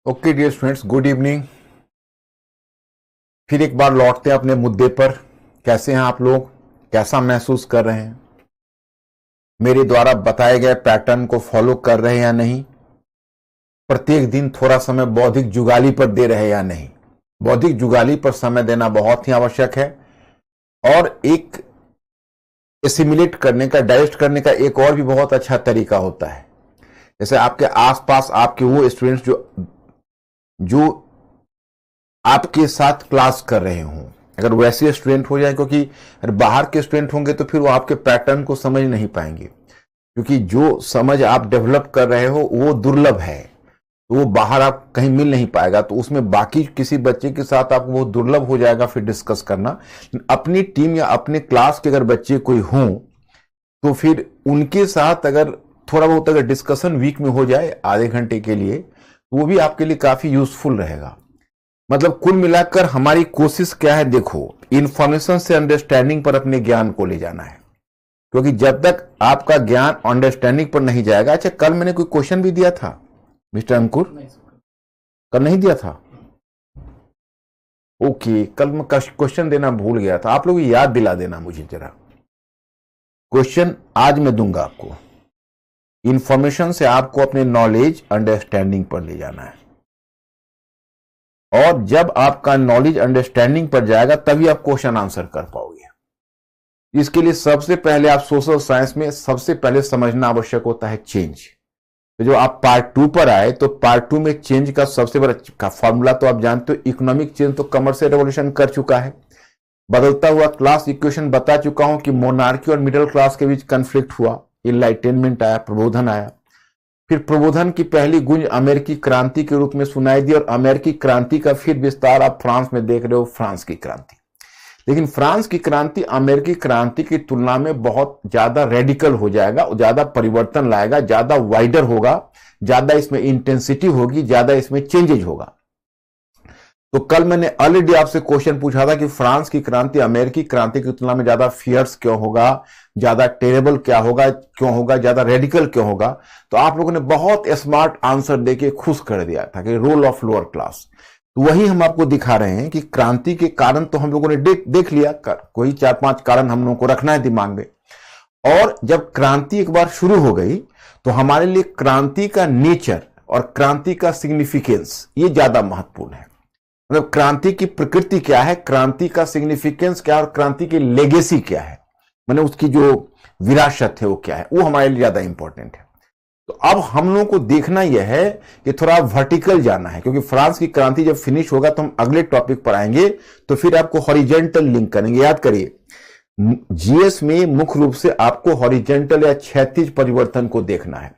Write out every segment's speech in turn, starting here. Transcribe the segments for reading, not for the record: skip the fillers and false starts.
Okay dear students, good evening. फिर एक बार लौटते हैं अपने मुद्दे पर। कैसे हैं आप लोग? कैसा महसूस कर रहे हैं? मेरे द्वारा बताए गए पैटर्न को फॉलो कर रहे हैं या नहीं? प्रत्येक दिन थोड़ा समय बौद्धिक जुगाली पर दे रहे हैं या नहीं? बौद्धिक जुगाली पर समय देना बहुत ही आवश्यक है। और एक एसिमिलेट करने का, डाइजेस्ट करने का एक और भी बहुत अच्छा तरीका होता है। जैसे आपके आसपास आपके वो स्टूडेंट्स जो आपके साथ क्लास कर रहे हों, अगर वैसे स्टूडेंट हो जाए, क्योंकि अगर बाहर के स्टूडेंट होंगे तो फिर वो आपके पैटर्न को समझ नहीं पाएंगे, क्योंकि जो समझ आप डेवलप कर रहे हो वो दुर्लभ है, तो वो बाहर आप कहीं मिल नहीं पाएगा। तो उसमें बाकी किसी बच्चे के साथ आपको वो दुर्लभ हो जाएगा फिर डिस्कस करना। अपनी टीम या अपने क्लास के अगर बच्चे कोई हों तो फिर उनके साथ अगर थोड़ा बहुत अगर डिस्कशन वीक में हो जाए आधे घंटे के लिए, तो वो भी आपके लिए काफी यूजफुल रहेगा। मतलब कुल मिलाकर हमारी कोशिश क्या है, देखो, इंफॉर्मेशन से अंडरस्टैंडिंग पर अपने ज्ञान को ले जाना है, क्योंकि जब तक आपका ज्ञान अंडरस्टैंडिंग पर नहीं जाएगा। अच्छा, कल मैंने कोई क्वेश्चन भी दिया था मिस्टर अंकुर? कल नहीं दिया था? ओके, कल मैं क्वेश्चन देना भूल गया था। आप लोग याद दिला देना मुझे जरा। क्वेश्चन आज मैं दूंगा आपको। इंफॉर्मेशन से आपको अपने नॉलेज अंडरस्टैंडिंग पर ले जाना है, और जब आपका नॉलेज अंडरस्टैंडिंग पर जाएगा तभी आप क्वेश्चन आंसर कर पाओगे। इसके लिए सबसे पहले आप सोशल साइंस में सबसे पहले समझना आवश्यक होता है चेंज। तो जो आप पार्ट 2 पर आए, तो पार्ट 2 में चेंज का सबसे बड़ा फॉर्मूला तो आप जानते हो, इकोनॉमिक चेंज तो कमर्शियल रेवोल्यूशन कर चुका है। बदलता हुआ क्लास इक्वेशन बता चुका हूं कि मोनार्की और मिडिल क्लास के बीच कंफ्लिक्ट हुआ, इनलाइटेनमेंट आया, प्रबोधन आया। फिर प्रबोधन की पहली गूंज अमेरिकी क्रांति के रूप में सुनाई दी, और अमेरिकी क्रांति का फिर विस्तार आप फ्रांस में देख रहे हो, फ्रांस की क्रांति। लेकिन फ्रांस की क्रांति अमेरिकी क्रांति की तुलना में बहुत ज्यादा रेडिकल हो जाएगा, ज्यादा परिवर्तन लाएगा, ज्यादा वाइडर होगा, ज्यादा इसमें इंटेंसिटी होगी, ज्यादा इसमें चेंजेज होगा। तो कल मैंने ऑलरेडी आपसे क्वेश्चन पूछा था कि फ्रांस की क्रांति अमेरिकी क्रांति की तुलना में ज्यादा फियर्स क्यों होगा, ज्यादा टेरेबल क्या होगा, क्यों होगा, ज्यादा रेडिकल क्यों होगा। तो आप लोगों ने बहुत स्मार्ट आंसर देके खुश कर दिया था कि रोल ऑफ लोअर क्लास। तो वही हम आपको दिखा रहे हैं कि क्रांति के कारण तो हम लोगों ने देख लिया, कोई 4-5 कारण हम लोगों को रखना है दिमाग में। और जब क्रांति एक बार शुरू हो गई तो हमारे लिए क्रांति का नेचर और क्रांति का सिग्निफिकेंस ये ज्यादा महत्वपूर्ण है। मतलब क्रांति की प्रकृति क्या है, क्रांति का सिग्निफिकेंस क्या है, और क्रांति की लेगेसी क्या है, मैंने उसकी जो विरासत है वो क्या है, वो हमारे लिए ज्यादा इंपॉर्टेंट है। तो अब हम लोगों को देखना यह है कि थोड़ा वर्टिकल जाना है, क्योंकि फ्रांस की क्रांति जब फिनिश होगा तो हम अगले टॉपिक पर आएंगे, तो फिर आपको हॉरिजेंटल लिंक करेंगे। याद करिए, जीएस में मुख्य रूप से आपको हॉरिजेंटल या क्षैतिज परिवर्तन को देखना है,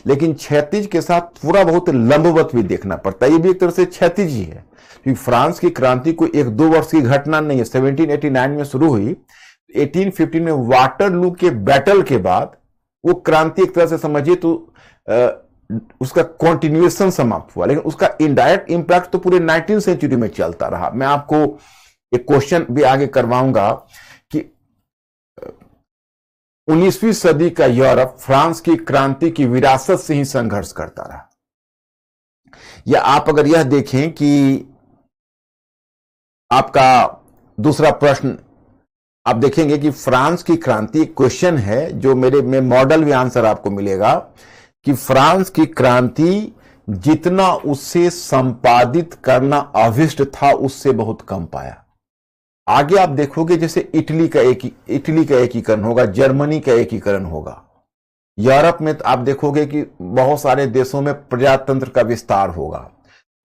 लेकिन क्षैतिज के साथ थोड़ा बहुत लंबवत भी देखना पड़ता है। ये भी एक तरह से क्षैतिज ही है, क्योंकि फ्रांस की क्रांति को 1-2 वर्ष की घटना नहीं है। 1789 में शुरू हुई, 1815 में वाटरलू के बैटल के बाद वो क्रांति एक तरह से समझिए तो उसका कंटिन्यूएशन समाप्त हुआ, लेकिन उसका इनडायरेक्ट इंपैक्ट तो पूरे 19वीं सेंचुरी में चलता रहा। मैं आपको एक क्वेश्चन भी आगे करवाऊंगा कि 19वीं सदी का यूरोप फ्रांस की क्रांति की विरासत से ही संघर्ष करता रहा। या आप अगर यह देखें कि आपका दूसरा प्रश्न आप देखेंगे कि फ्रांस की क्रांति, क्वेश्चन है जो मेरे में मॉडल भी आंसर आपको मिलेगा कि फ्रांस की क्रांति जितना उससे संपादित करना अभिष्ट था उससे बहुत कम पाया। आगे आप देखोगे जैसे इटली का एकीकरण होगा, जर्मनी का एकीकरण होगा, यूरोप में आप देखोगे कि बहुत सारे देशों में प्रजातंत्र का विस्तार होगा,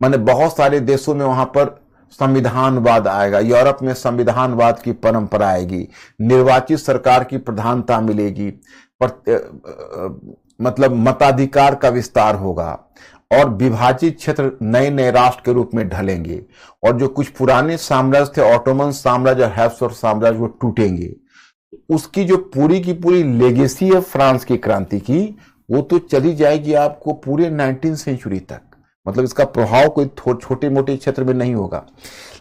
माने बहुत सारे देशों में वहां पर संविधानवाद आएगा, यूरोप में संविधानवाद की परंपरा आएगी, निर्वाचित सरकार की प्रधानता मिलेगी, मतलब मताधिकार का विस्तार होगा, और विभाजित क्षेत्र नए नए राष्ट्र के रूप में ढलेंगे, और जो कुछ पुराने साम्राज्य थे, ऑटोमन साम्राज्य और हैब्सबर्ग साम्राज्य, वो टूटेंगे। उसकी जो पूरी की पूरी लेगेसी है फ्रांस की क्रांति की, वो तो चली जाएगी आपको पूरे 19वीं सेंचुरी तक। मतलब इसका प्रभाव कोई छोटे मोटे क्षेत्र में नहीं होगा।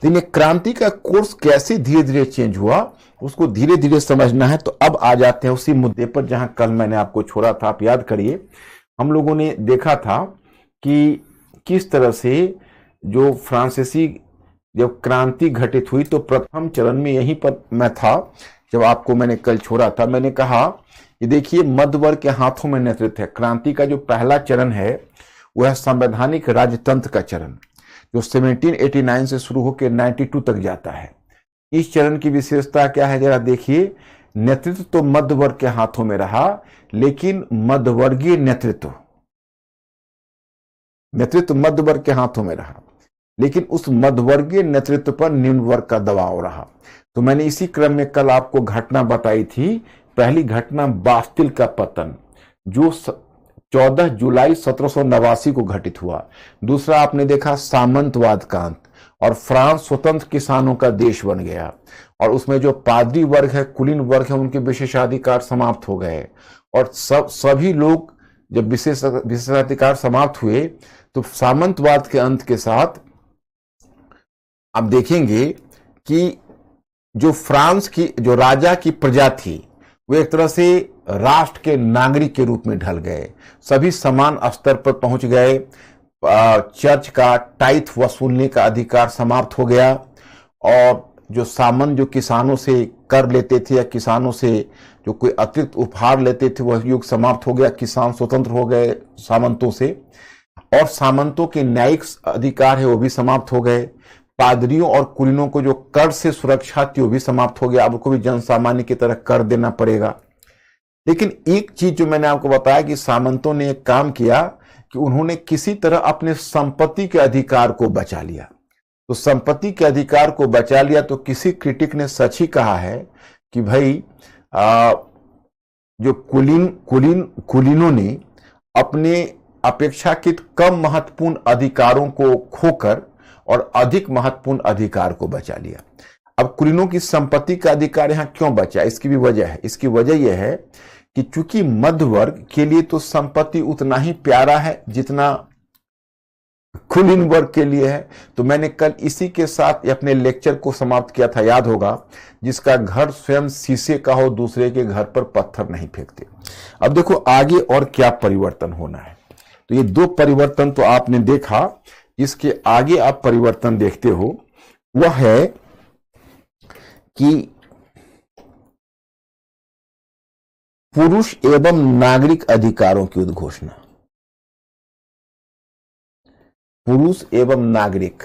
लेकिन क्रांति का कोर्स कैसे धीरे धीरे चेंज हुआ उसको धीरे धीरे समझना है। तो अब आ जाते हैं उसी मुद्दे पर जहां कल मैंने आपको छोड़ा था। आप याद करिए, हम लोगों ने देखा था कि किस तरह से जो फ्रांसीसी जब क्रांति घटित हुई तो प्रथम चरण में यहीं पर मैं था, जब आपको मैंने कल छोड़ा था। मैंने कहा कि देखिए मध्य वर्ग के हाथों में नेतृत्व है। क्रांति का जो पहला चरण है वह संवैधानिक राजतंत्र का चरण, जो 1789 से शुरू होकर 92 तक जाता है। इस चरण की विशेषता क्या है, जरा देखिए। नेतृत्व तो मध्य वर्ग के हाथों में रहा, लेकिन मध्यवर्गीय नेतृत्व मध्य वर्ग के हाथों में रहा, लेकिन उस मध्यवर्गीय नेतृत्व पर निम्न वर्ग का दबाव रहा। तो मैंने इसी क्रम में कल आपको घटना बताई थी। पहली घटना बास्तिल का पतन, जो 14 जुलाई 1789 को घटित हुआ। दूसरा आपने देखा सामंतवाद का अंत, और फ्रांस स्वतंत्र किसानों का देश बन गया, और उसमें जो पादरी वर्ग है, कुलीन वर्ग है, उनके विशेषाधिकार समाप्त हो गए। और सभी लोग जब विशेषाधिकार समाप्त हुए तो सामंतवाद के अंत के साथ आप देखेंगे कि जो फ्रांस की जो राजा की प्रजा थी वो एक तरह से राष्ट्र के नागरिक के रूप में ढल गए। सभी समान स्तर पर पहुंच गए। चर्च का टाइथ वसूलने का अधिकार समाप्त हो गया, और जो सामंत जो किसानों से कर लेते थे या किसानों से जो कोई अतिरिक्त उपहार लेते थे वह युग समाप्त हो गया। किसान स्वतंत्र हो गए सामंतों से, और सामंतों के न्यायिक अधिकार है वो भी समाप्त हो गए। पादरियों और कुलीनों को जो कर से सुरक्षा थी वो भी समाप्त हो गया। अब उनको भी जन सामान्य की तरह कर देना पड़ेगा। लेकिन एक चीज जो मैंने आपको बताया कि सामंतों ने एक काम किया कि उन्होंने किसी तरह अपने संपत्ति के अधिकार को बचा लिया। तो संपत्ति के अधिकार को बचा लिया तो किसी क्रिटिक ने सच ही कहा है कि भाई जो कुलीनों ने अपने अपेक्षाकृत कम महत्वपूर्ण अधिकारों को खोकर और अधिक महत्वपूर्ण अधिकार को बचा लिया। अब कुलीनों की संपत्ति का अधिकार यहां क्यों बचा, इसकी भी वजह है। इसकी वजह यह है कि चूंकि मध्य वर्ग के लिए तो संपत्ति उतना ही प्यारा है जितना कुलीन वर्ग के लिए है। तो मैंने कल इसी के साथ अपने लेक्चर को समाप्त किया था, याद होगा, जिसका घर स्वयं शीशे का हो दूसरे के घर पर पत्थर नहीं फेंकते। अब देखो आगे और क्या परिवर्तन होना है। तो ये दो परिवर्तन तो आपने देखा, इसके आगे आप परिवर्तन देखते हो वह है कि पुरुष एवं नागरिक अधिकारों की उद्घोषणा। पुरुष एवं नागरिक,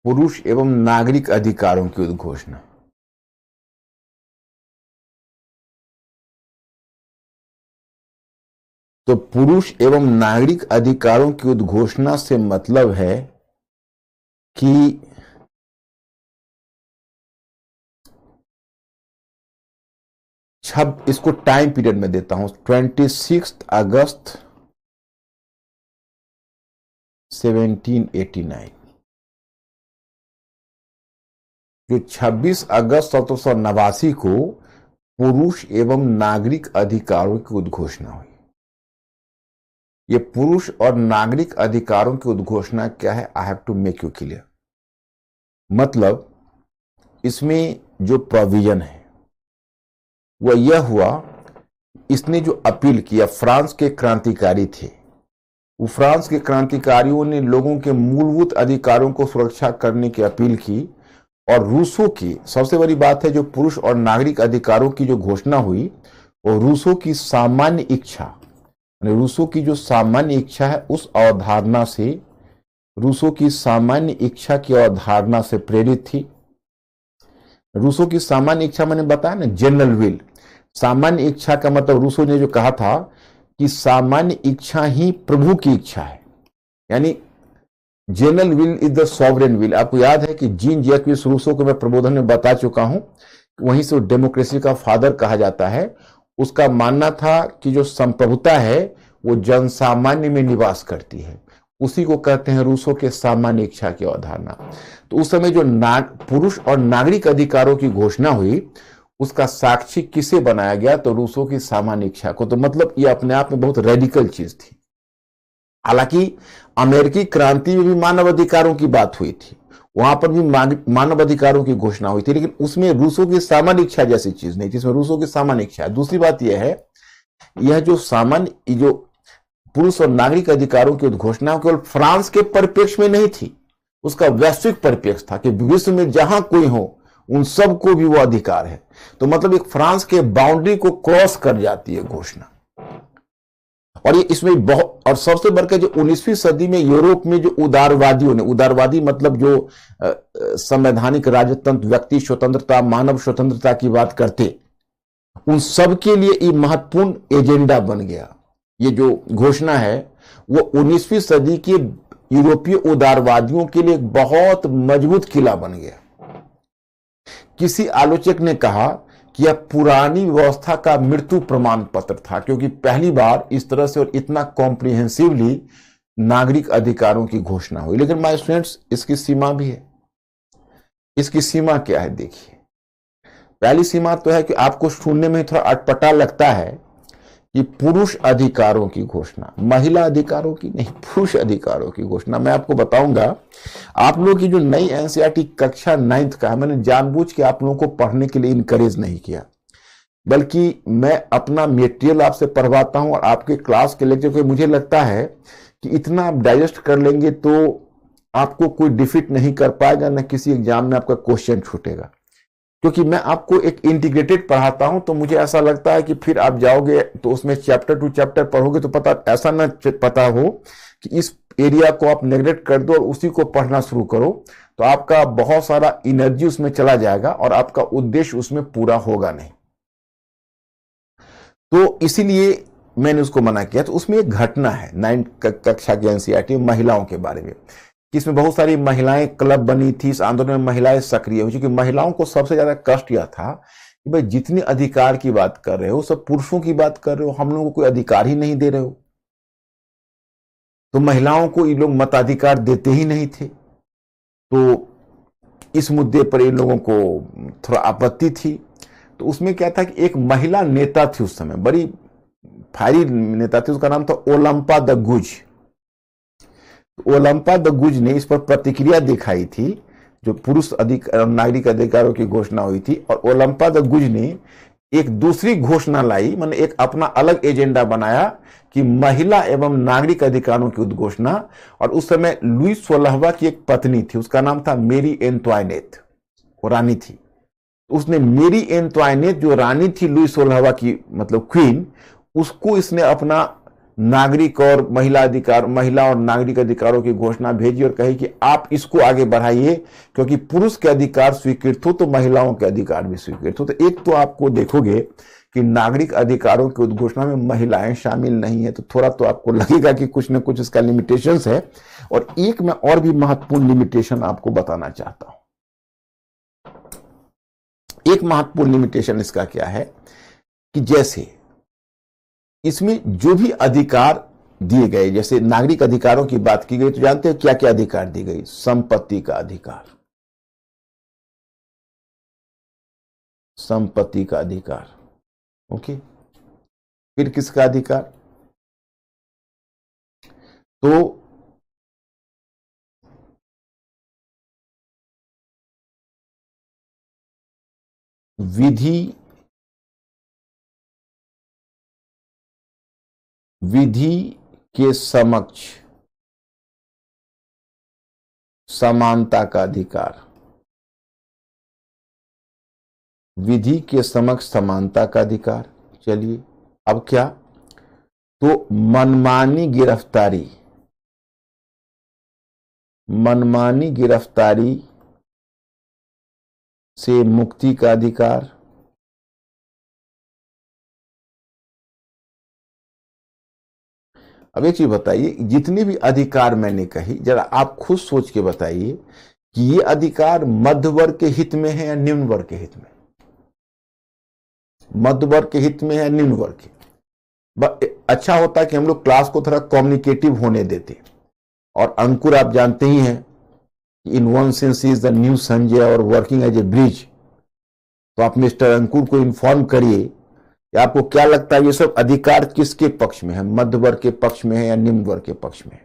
पुरुष एवं नागरिक अधिकारों की उद्घोषणा। तो पुरुष एवं नागरिक अधिकारों की उद्घोषणा से मतलब है कि इसको टाइम पीरियड में देता हूं, 26 अगस्त 1789, जो 26 अगस्त 1789 को पुरुष एवं नागरिक अधिकारों की उद्घोषणा हुई। ये पुरुष और नागरिक अधिकारों की उद्घोषणा क्या है, I have to make you clear. मतलब इसमें जो प्रोविजन है वह यह हुआ, इसने जो अपील किया, फ्रांस के क्रांतिकारी थे, वो फ्रांस के क्रांतिकारियों ने लोगों के मूलभूत अधिकारों को सुरक्षा करने की अपील की। और रूसों की सबसे बड़ी बात है, जो पुरुष और नागरिक अधिकारों की जो घोषणा हुई वो रूसों की सामान्य इच्छा, रूसों की जो सामान्य इच्छा है उस अवधारणा से, रूसों की सामान्य इच्छा की अवधारणा से प्रेरित थी। रूसों की सामान्य इच्छा मैंने बताया ना, जनरल विल। सामान्य इच्छा का मतलब रूसों ने जो कहा था कि सामान्य इच्छा ही प्रभु की इच्छा है, यानी general will is the sovereign will. आपको याद है कि जीन जैक्विस रूसो को मैं प्रबोधन में बता चुका हूं, वहीं से डेमोक्रेसी का फादर कहा जाता है। उसका मानना था कि जो संप्रभुता है वो जनसामान्य में निवास करती है, उसी को कहते हैं रूसों के सामान्य इच्छा की अवधारणा। तो उस समय जो पुरुष और नागरिक अधिकारों की घोषणा हुई, उसका साक्षी किसे बनाया गया? तो रूसों की सामान्य इच्छा को। तो मतलब ये अपने आप में बहुत रेडिकल चीज थी। हालांकि अमेरिकी क्रांति में भी मानव अधिकारों की बात हुई थी, वहां पर भी मानव अधिकारों की घोषणा हुई थी, लेकिन उसमें रूसों की सामान्य इच्छा जैसी चीज नहीं थी। इसमें रूसों की सामान्य इच्छा। दूसरी बात यह है, यह जो सामान्य जो पुरुष और नागरिक अधिकारों की घोषणा केवल फ्रांस के परिप्रेक्ष्य में नहीं थी, उसका वैश्विक परिप्रेक्ष्य था कि विश्व में जहां कोई हो उन सबको भी वो अधिकार है। तो मतलब एक फ्रांस के बाउंड्री को क्रॉस कर जाती है घोषणा। और ये इसमें बहुत, और सबसे बढ़कर जो 19वीं सदी में यूरोप में जो उदारवादियों ने, उदारवादी मतलब जो संवैधानिक राजतंत्र, व्यक्ति स्वतंत्रता, मानव स्वतंत्रता की बात करते, उन सब के लिए ये महत्वपूर्ण एजेंडा बन गया। ये जो घोषणा है वो 19वीं सदी के यूरोपीय उदारवादियों के लिए एक बहुत मजबूत किला बन गया। किसी आलोचक ने कहा कि यह पुरानी व्यवस्था का मृत्यु प्रमाण पत्र था, क्योंकि पहली बार इस तरह से और इतना कॉम्प्रिहेंसिवली नागरिक अधिकारों की घोषणा हुई। लेकिन माय स्टूडेंट्स, इसकी सीमा भी है। इसकी सीमा क्या है? देखिए, पहली सीमा तो है कि आपको सुनने में थोड़ा अटपटा लगता है कि पुरुष अधिकारों की घोषणा, महिला अधिकारों की नहीं, पुरुष अधिकारों की घोषणा। मैं आपको बताऊंगा, आप लोगों की जो नई एनसीईआरटी कक्षा 9th का है, मैंने जानबूझ के आप लोगों को पढ़ने के लिए इनकरेज नहीं किया, बल्कि मैं अपना मेटेरियल आपसे पढ़वाता हूं और आपके क्लास के लेक्चर को मुझे लगता है कि इतना आप डाइजेस्ट कर लेंगे तो आपको कोई डिफीट नहीं कर पाएगा, न किसी एग्जाम में आपका क्वेश्चन छूटेगा। क्योंकि मैं आपको एक इंटीग्रेटेड पढ़ाता हूं, तो मुझे ऐसा लगता है कि फिर आप जाओगे तो उसमें चैप्टर टू चैप्टर पढ़ोगे तो ऐसा ना पता हो कि इस एरिया को आप नेग्लेक्ट कर दो और उसी को पढ़ना शुरू करो, तो आपका बहुत सारा एनर्जी उसमें चला जाएगा और आपका उद्देश्य उसमें पूरा होगा नहीं। तो इसीलिए मैंने उसको मना किया। तो उसमें एक घटना है 9th कक्षा के एनसीईआरटी महिलाओं के बारे में, इसमें बहुत सारी महिलाएं क्लब बनी थी, इस आंदोलन में महिलाएं सक्रिय हुई, क्योंकि महिलाओं को सबसे ज्यादा कष्ट यह था कि भाई जितने अधिकार की बात कर रहे हो सब पुरुषों की बात कर रहे हो, हम लोगों को कोई अधिकार ही नहीं दे रहे हो। तो महिलाओं को ये लोग मताधिकार देते ही नहीं थे। तो इस मुद्दे पर इन लोगों को थोड़ा आपत्ति थी। तो उसमें क्या था कि एक महिला नेता थी उस समय, बड़ी फायरी नेता थी, उसका नाम था ओलंपा द गुज। ओलंपा द गुज ने इस पर प्रतिक्रिया दिखाई थी, जो पुरुष नागरिक अधिकारों की घोषणा हुई थी। और ओलंपा द गुज ने एक दूसरी घोषणा लाई, मैंने एक अपना अलग एजेंडा बनाया कि महिला एवं नागरिक अधिकारों की उद्घोषणा। और उस समय लुई 16वां की एक पत्नी थी, उसका नाम था मेरी एंटवाइनेट, वो रानी थी। उसने मेरी एंटवाइनेट जो रानी थी लुई 16वां की, मतलब क्वीन, उसको इसने अपना नागरिक और महिला और नागरिक अधिकारों की घोषणा भेजी और कही कि आप इसको आगे बढ़ाइए, क्योंकि पुरुष के अधिकार स्वीकृत हो तो महिलाओं के अधिकार भी स्वीकृत हो। तो एक तो आपको देखोगे कि नागरिक अधिकारों की उद्घोषणा में महिलाएं शामिल नहीं है, तो थोड़ा तो आपको लगेगा कि कुछ न कुछ इसका लिमिटेशंस है। और एक मैं और भी महत्वपूर्ण लिमिटेशन आपको बताना चाहता हूं। एक महत्वपूर्ण लिमिटेशन इसका क्या है कि जैसे इसमें जो भी अधिकार दिए गए, जैसे नागरिक अधिकारों की बात की गई, तो जानते हैं क्या क्या अधिकार दी गई? संपत्ति का अधिकार, संपत्ति का अधिकार, ओके। फिर किसका अधिकार? तो विधि के समक्ष समानता का अधिकार, विधि के समक्ष समानता का अधिकार। चलिए, अब क्या? तो मनमानी गिरफ्तारी से मुक्ति का अधिकार, अब एक चीज बताइए, जितने भी अधिकार मैंने कही, जरा आप खुद सोच के बताइए कि ये अधिकार मध्य वर्ग के हित में है या निम्न वर्ग के हित में? मध्य वर्ग के हित में है या निम्न वर्ग के? अच्छा होता कि हम लोग क्लास को थोड़ा कम्युनिकेटिव होने देते, और अंकुर आप जानते ही हैं कि in one sense is the new Sanjay और वर्किंग एज ए ब्रिज। तो आप मिस्टर अंकुर को इन्फॉर्म करिए कि आपको क्या लगता है ये सब अधिकार किसके पक्ष में है, मध्य वर्ग के पक्ष में है या निम्न वर्ग के पक्ष में है।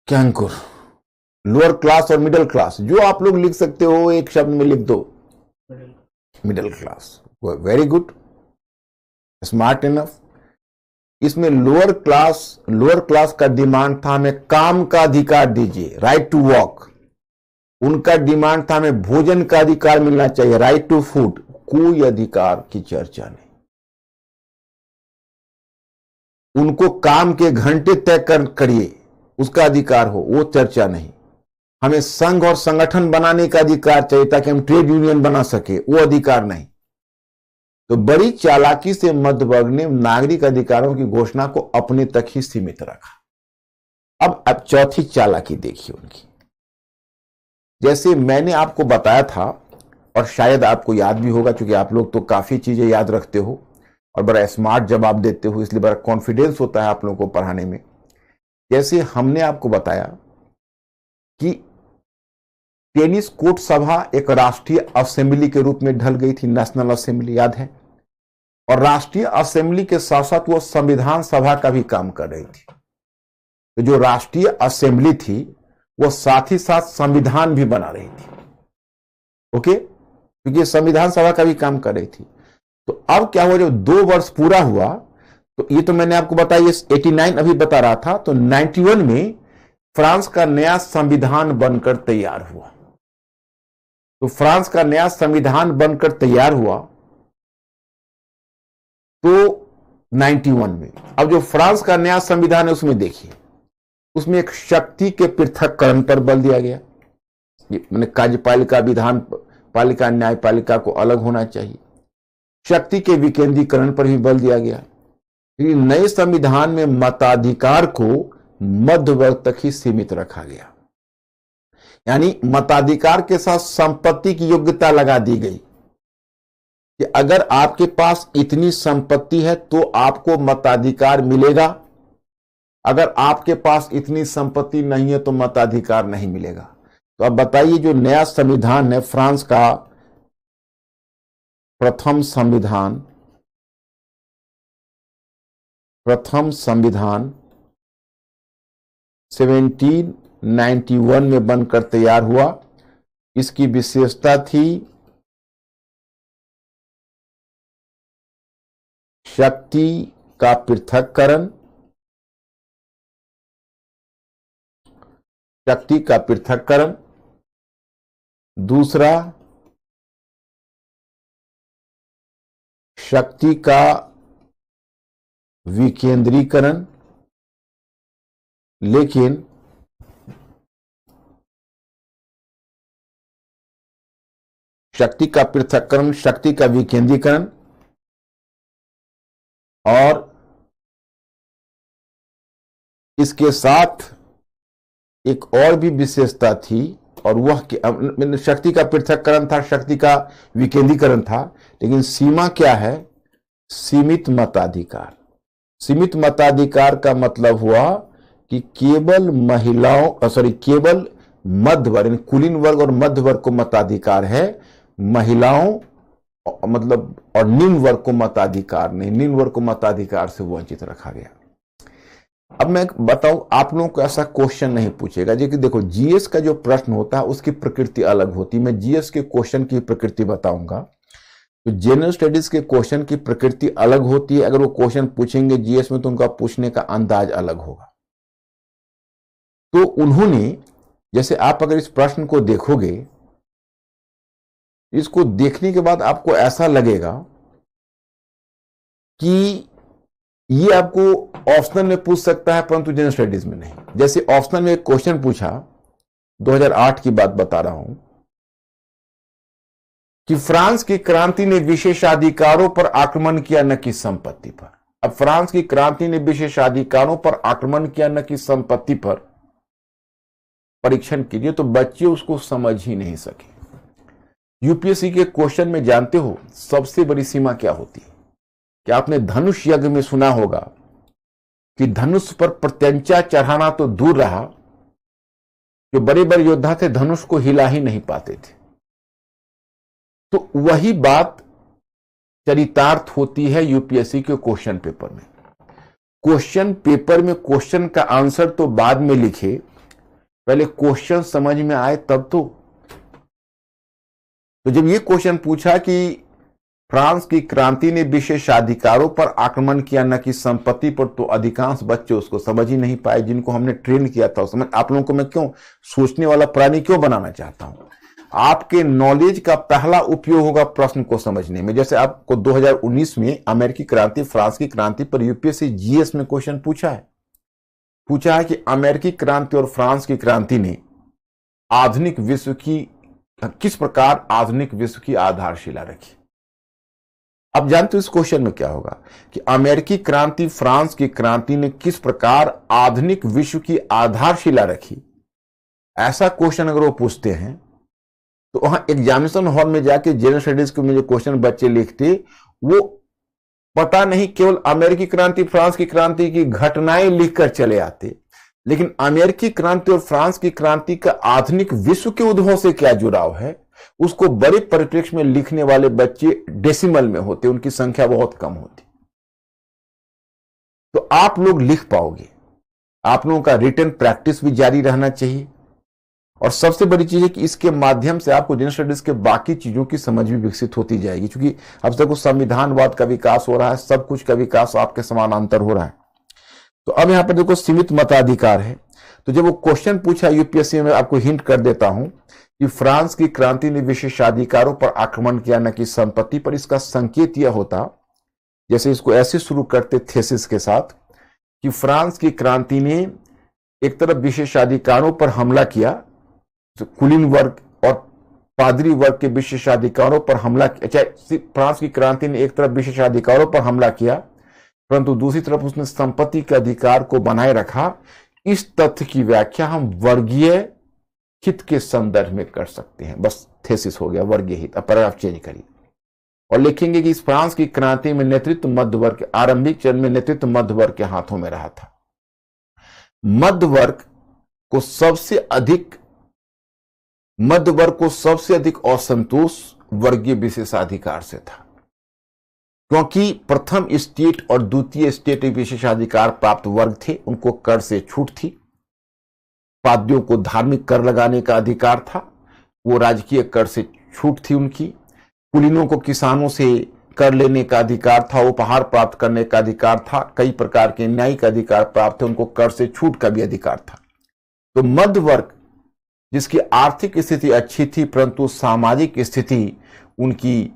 क्या अंकुर? लोअर क्लास और मिडिल क्लास, जो आप लोग लिख सकते हो एक शब्द में लिख दो, middle class. Very good, smart enough. इसमें लोअर क्लास का डिमांड था हमें काम का अधिकार दीजिए, राइट टू वॉक। उनका डिमांड था हमें भोजन का अधिकार मिलना चाहिए, राइट टू फूड। कोई अधिकार की चर्चा नहीं। उनको काम के घंटे तय करिए, उसका अधिकार हो, वो चर्चा नहीं। हमें संघ और संगठन बनाने का अधिकार चाहिए ताकि हम ट्रेड यूनियन बना सके, वो अधिकार नहीं। तो बड़ी चालाकी से मध्य वर्ग ने नागरिक अधिकारों की घोषणा को अपने तक ही सीमित रखा। अब चौथी चालाकी देखिए उनकी। जैसे मैंने आपको बताया था, और शायद आपको याद भी होगा क्योंकि आप लोग तो काफी चीजें याद रखते हो और बड़ा स्मार्ट जवाब देते हो, इसलिए बड़ा कॉन्फिडेंस होता है आप लोगों को पढ़ाने में। जैसे हमने आपको बताया कि टेनिस कोर्ट सभा एक राष्ट्रीय असेंबली के रूप में ढल गई थी, नेशनल असेंबली, याद है। और राष्ट्रीय असेंबली के साथ साथ वो संविधान सभा का भी काम कर रही थी। तो जो राष्ट्रीय असेंबली थी वो साथ ही साथ संविधान भी बना रही थी, ओके, क्योंकि संविधान सभा का भी काम कर रही थी। तो अब क्या हुआ, जब 2 वर्ष पूरा हुआ, तो ये तो मैंने आपको बताया, 89 अभी बता रहा था, तो 91 में फ्रांस का नया संविधान बनकर तैयार हुआ। तो फ्रांस का नया संविधान बनकर तैयार हुआ तो 91 में। अब जो फ्रांस का नया संविधान है उसमें देखिए, उसमें एक शक्ति के पृथक्करण पर बल दिया गया। मैंने कार्यपालिका, विधान पालिका, न्यायपालिका को अलग होना चाहिए। शक्ति के विकेंद्रीकरण पर भी बल दिया गया। नए संविधान में मताधिकार को मध्य वर्ग तक ही सीमित रखा गया, यानी मताधिकार के साथ संपत्ति की योग्यता लगा दी गई कि अगर आपके पास इतनी संपत्ति है तो आपको मताधिकार मिलेगा, अगर आपके पास इतनी संपत्ति नहीं है तो मताधिकार नहीं मिलेगा। तो अब बताइए, जो नया संविधान है फ्रांस का प्रथम संविधान 1791 में बनकर तैयार हुआ। इसकी विशेषता थी शक्ति का पृथक्करण, दूसरा शक्ति का विकेंद्रीकरण, लेकिन शक्ति का पृथक्करण, शक्ति का विकेंद्रीकरण, और इसके साथ एक और भी विशेषता थी, और वह शक्ति का पृथक्करण था, शक्ति का विकेंद्रीकरण था, लेकिन सीमा क्या है, सीमित मताधिकार। सीमित मताधिकार का मतलब हुआ कि केवल केवल मध्य वर्ग, कुलीन वर्ग और मध्य वर्ग को मताधिकार है, महिलाओं मतलब और निम्न वर्ग को मताधिकार नहीं, निम्न वर्ग को मताधिकार से वंचित रखा गया। अब मैं बताऊं, आप लोगों को ऐसा क्वेश्चन नहीं पूछेगा, जो कि देखो जीएस का जो प्रश्न होता है उसकी प्रकृति अलग होती है। मैं जीएस के क्वेश्चन की प्रकृति बताऊंगा, तो जनरल स्टडीज के क्वेश्चन की प्रकृति अलग होती है। अगर वो क्वेश्चन पूछेंगे जीएस में तो उनका पूछने का अंदाज अलग होगा। तो उन्होंने, जैसे आप अगर इस प्रश्न को देखोगे, इसको देखने के बाद आपको ऐसा लगेगा कि ये आपको ऑप्शनल में पूछ सकता है परंतु जनरल स्टडीज में नहीं। जैसे ऑप्शनल में एक क्वेश्चन पूछा, 2008 की बात बता रहा हूं, कि फ्रांस की क्रांति ने विशेषाधिकारों पर आक्रमण किया न कि संपत्ति पर। अब फ्रांस की क्रांति ने विशेषाधिकारों पर आक्रमण किया न कि संपत्ति पर, परीक्षण कीजिए तो बच्चे उसको समझ ही नहीं सके। यूपीएससी के क्वेश्चन में जानते हो सबसे बड़ी सीमा क्या होती है? क्या आपने धनुष यज्ञ में सुना होगा कि धनुष पर प्रत्यंचा चढ़ाना तो दूर रहा, जो बड़े बड़े योद्धा थे धनुष को हिला ही नहीं पाते थे। तो वही बात चरितार्थ होती है यूपीएससी के क्वेश्चन पेपर में। क्वेश्चन पेपर में क्वेश्चन का आंसर तो बाद में लिखे, पहले क्वेश्चन समझ में आए तब तो जब ये क्वेश्चन पूछा कि फ्रांस की क्रांति ने विशेषाधिकारों पर आक्रमण किया न कि संपत्ति पर, तो अधिकांश बच्चे उसको समझ ही नहीं पाए जिनको हमने ट्रेन किया था। समझ आप लोगों को मैं क्यों सोचने वाला प्राणी क्यों बनाना चाहता हूं? आपके नॉलेज का पहला उपयोग होगा प्रश्न को समझने में। जैसे आपको 2019 में अमेरिकी क्रांति, फ्रांस की क्रांति पर यूपीएससी जीएस में क्वेश्चन पूछा है कि अमेरिकी क्रांति और फ्रांस की क्रांति ने आधुनिक विश्व की किस प्रकार आधुनिक विश्व की आधारशिला रखी। अब जानते हो इस क्वेश्चन में क्या होगा कि अमेरिकी क्रांति, फ्रांस की क्रांति ने किस प्रकार आधुनिक विश्व की आधारशिला रखी। ऐसा क्वेश्चन अगर वो पूछते हैं तो वहां एग्जामिनेशन हॉल में जाके जनरल स्टडीज के में जो क्वेश्चन बच्चे लिखते, वो पता नहीं केवल अमेरिकी क्रांति, फ्रांस की क्रांति की घटनाएं लिखकर चले आते, लेकिन अमेरिकी क्रांति और फ्रांस की क्रांति का आधुनिक विश्व के उद्भव से क्या जुड़ाव है, उसको बड़े परिप्रेक्ष्य में लिखने वाले बच्चे डेसिमल में होते, उनकी संख्या बहुत कम होती। तो आप लोग लिख पाओगे। आप लोगों का रिटन प्रैक्टिस भी जारी रहना चाहिए। और सबसे बड़ी चीज है कि इसके माध्यम से आपको जनरल स्टडीज के बाकी चीजों की समझ भी विकसित होती जाएगी, क्योंकि अब तक संविधानवाद का विकास हो रहा है, सब कुछ का विकास आपके समानांतर हो रहा है। तो अब यहां पर देखो सीमित मताधिकार है। तो जब वो क्वेश्चन पूछा यूपीएससी में, आपको हिंट कर देता हूं कि फ्रांस की क्रांति ने विशेषाधिकारों पर आक्रमण किया न कि संपत्ति पर, इसका संकेत यह होता, जैसे इसको ऐसे शुरू करते थेसिस के साथ कि फ्रांस की क्रांति ने एक तरफ विशेषाधिकारों पर हमला किया, तो कुलीन वर्ग और पादरी वर्ग के विशेषाधिकारों पर हमला किया। फ्रांस की क्रांति ने एक तरफ विशेषाधिकारों पर हमला किया, परंतु दूसरी तरफ उसने संपत्ति के अधिकार को बनाए रखा। इस तथ्य की व्याख्या हम वर्गीय हित के संदर्भ में कर सकते हैं। बस थेसिस हो गया, वर्गीय हित। अब पैराग्राफ चेंज करिए और लिखेंगे कि इस फ्रांस की क्रांति में नेतृत्व मध्य वर्ग, आरंभिक चरण में नेतृत्व मध्य वर्ग के हाथों में रहा था। मध्य वर्ग को सबसे अधिक असंतोष वर्गीय विशेषाधिकार से था, क्योंकि प्रथम स्टेट और द्वितीय स्टेट विशेषाधिकार प्राप्त वर्ग थे, उनको कर से छूट थी। पाद्रियों को धार्मिक कर लगाने का अधिकार था, वो राजकीय कर से छूट थी उनकी। कुलीनों को किसानों से कर लेने का अधिकार था, उपहार प्राप्त करने का अधिकार था, कई प्रकार के न्यायिक अधिकार प्राप्त थे, उनको कर से छूट का भी अधिकार था। तो मध्य वर्ग जिसकी आर्थिक स्थिति अच्छी थी, परंतु सामाजिक स्थिति उनकी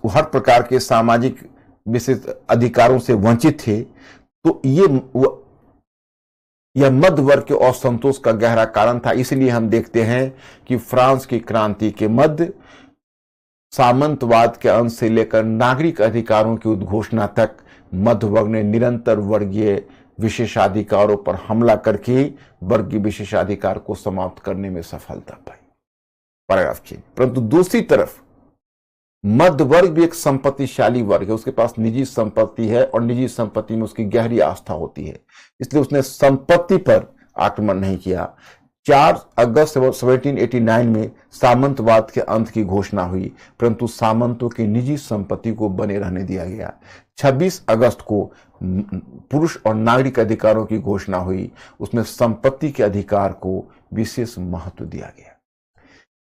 हर प्रकार के सामाजिक विशेष अधिकारों से वंचित थे, तो यह मध्य वर्ग के असंतोष का गहरा कारण था। इसलिए हम देखते हैं कि फ्रांस की क्रांति के मध्य सामंतवाद के अंश से लेकर नागरिक अधिकारों की उद्घोषणा तक मध्य वर्ग ने निरंतर वर्गीय विशेषाधिकारों पर हमला करके वर्गीय विशेषाधिकार को समाप्त करने में सफलता पाई। Paragraph change. परंतु दूसरी तरफ मध्य वर्ग भी एक संपत्तिशाली वर्ग है, उसके पास निजी संपत्ति है और निजी संपत्ति में उसकी गहरी आस्था होती है, इसलिए उसने संपत्ति पर आक्रमण नहीं किया। 4 अगस्त 1789 में सामंतवाद के अंत की घोषणा हुई, परंतु सामंतों की निजी संपत्ति को बने रहने दिया गया। 26 अगस्त को पुरुष और नागरिक अधिकारों की घोषणा हुई, उसमें संपत्ति के अधिकार को विशेष महत्व दिया गया।